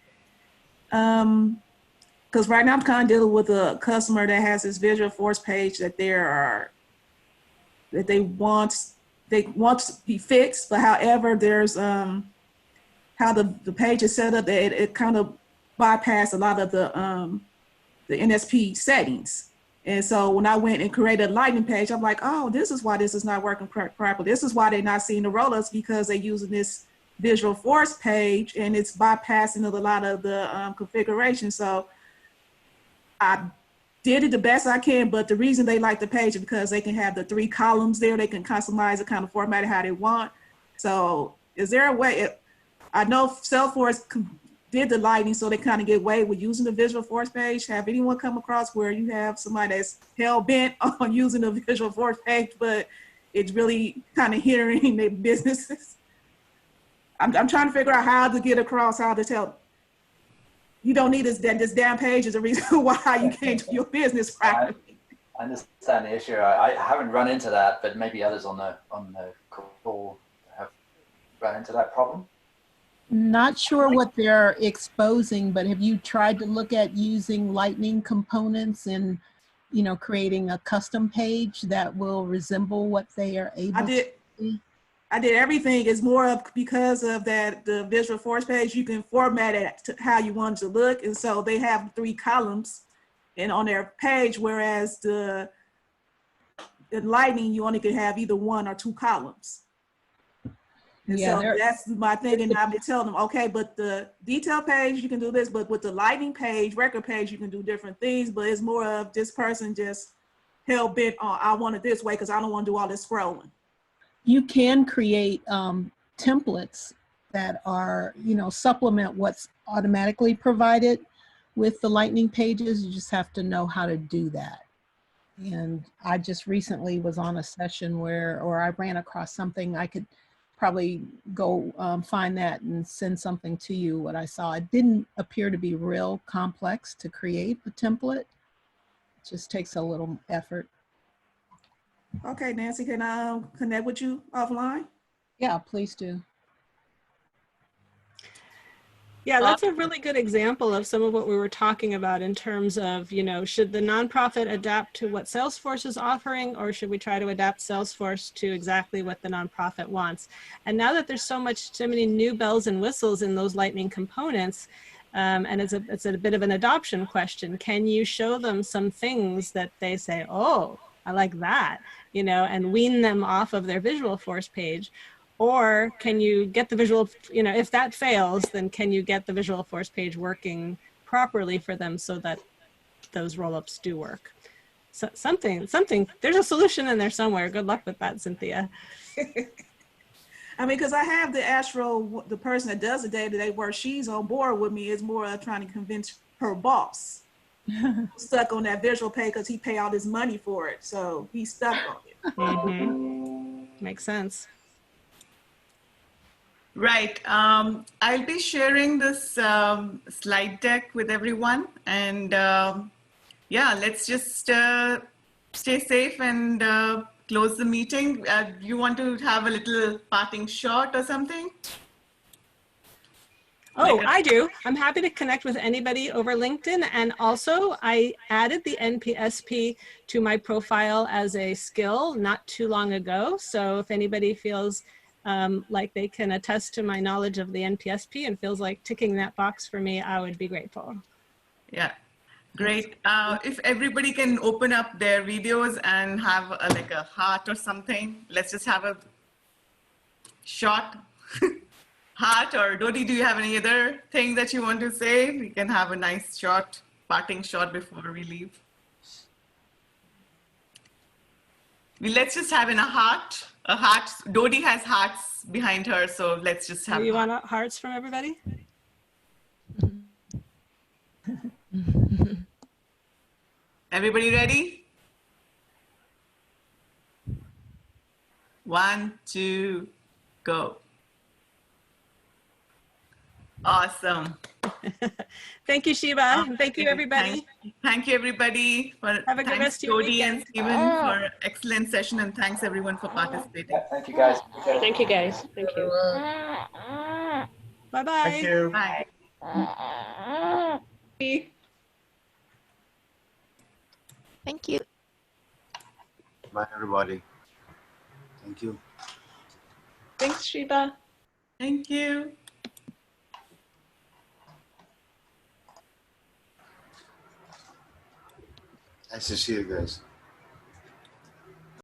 Because right now I'm kind of dealing with a customer that has this visual force page that they want to be fixed, but however, there's how the page is set up, that it kind of bypassed a lot of the NSP settings. And so when I went and created a lightning page, I'm like, oh, this is why this is not working properly. This is why they're not seeing the roll-ups, because they're using this visual force page and it's bypassing a lot of the configuration. So I did it the best I can, but the reason they like the page is because they can have the 3 columns there. They can customize it, kind of format it how they want. So is there a way, I know Salesforce did the lightning, so they kind of get away with using the visual force page. Have anyone come across where you have somebody that's hell bent on using the visual force page, but it's really kind of hindering their businesses? I'm trying to figure out how to get across, how to tell, you don't need this damn page is the reason why you can't do your business practically. I understand the issue. I haven't run into that, but maybe others on the call have run into that problem. Not sure what they're exposing, but have you tried to look at using lightning components and, you know, creating a custom page that will resemble what they are able to see? I did everything. It's more of because of that, the visual force page, you can format it to how you want it to look. And so they have 3 columns and on their page, whereas the lightning, you only can have either 1 or 2 columns. And yeah, so that's my thing. And I've been telling them, okay, but the detail page, you can do this, but with the lightning page, record page, you can do different things, but it's more of this person just hell bent on, I want it this way because I don't want to do all this scrolling. You can create templates that are, you know, supplement what's automatically provided with the lightning pages. You just have to know how to do that. And I just recently was on a session or I ran across something. I could probably go find that and send something to you, what I saw. It didn't appear to be real complex to create a template. It just takes a little effort. Okay, Nancy, can I connect with you offline? Yeah, please do. Yeah, that's a really good example of some of what we were talking about in terms of, you know, should the nonprofit adapt to what Salesforce is offering, or should we try to adapt Salesforce to exactly what the nonprofit wants? And now that there's so many new bells and whistles in those lightning components, and it's a bit of an adoption question. Can you show them some things that they say, oh, I like that, you know, and wean them off of their visual force page? Or can you get the visual, you know, if that fails, then can you get the visual force page working properly for them so that those roll-ups do work? So something, there's a solution in there somewhere. Good luck with that, Cynthia. I mean, because I have the Astro, the person that does the day-to-day work, she's on board with me. It's more trying to convince her boss. Stuck on that visual page because he pay all this money for it. So he's stuck on it. Mm-hmm. Makes sense. Right. I'll be sharing this slide deck with everyone. And yeah, let's just stay safe and close the meeting. You want to have a little parting shot or something? Oh, I do. I'm happy to connect with anybody over LinkedIn. And also I added the NPSP to my profile as a skill not too long ago. So if anybody feels like they can attest to my knowledge of the NPSP and feels like ticking that box for me, I would be grateful. Yeah, great. If everybody can open up their videos and have like a heart or something, let's just have a shot. Heart, or Dodi, do you have any other thing that you want to say? We can have a nice shot, parting shot before we leave. Let's just have in a heart. A heart. Dodi has hearts behind her, so let's just have. You want hearts from everybody? Everybody ready? 1, 2, go. Awesome. Thank you, Sheba. And thank you, everybody. Thank you, everybody. Have a good rest of your Jody and weekend. Stephen, for excellent session, and thanks everyone for participating. Yeah, thank you guys. Thank you, guys. Thank you. Bye-bye. Thank you. Bye. Thank you. Bye, everybody. Thank you. Thanks, Sheba. Thank you. Nice to see you guys.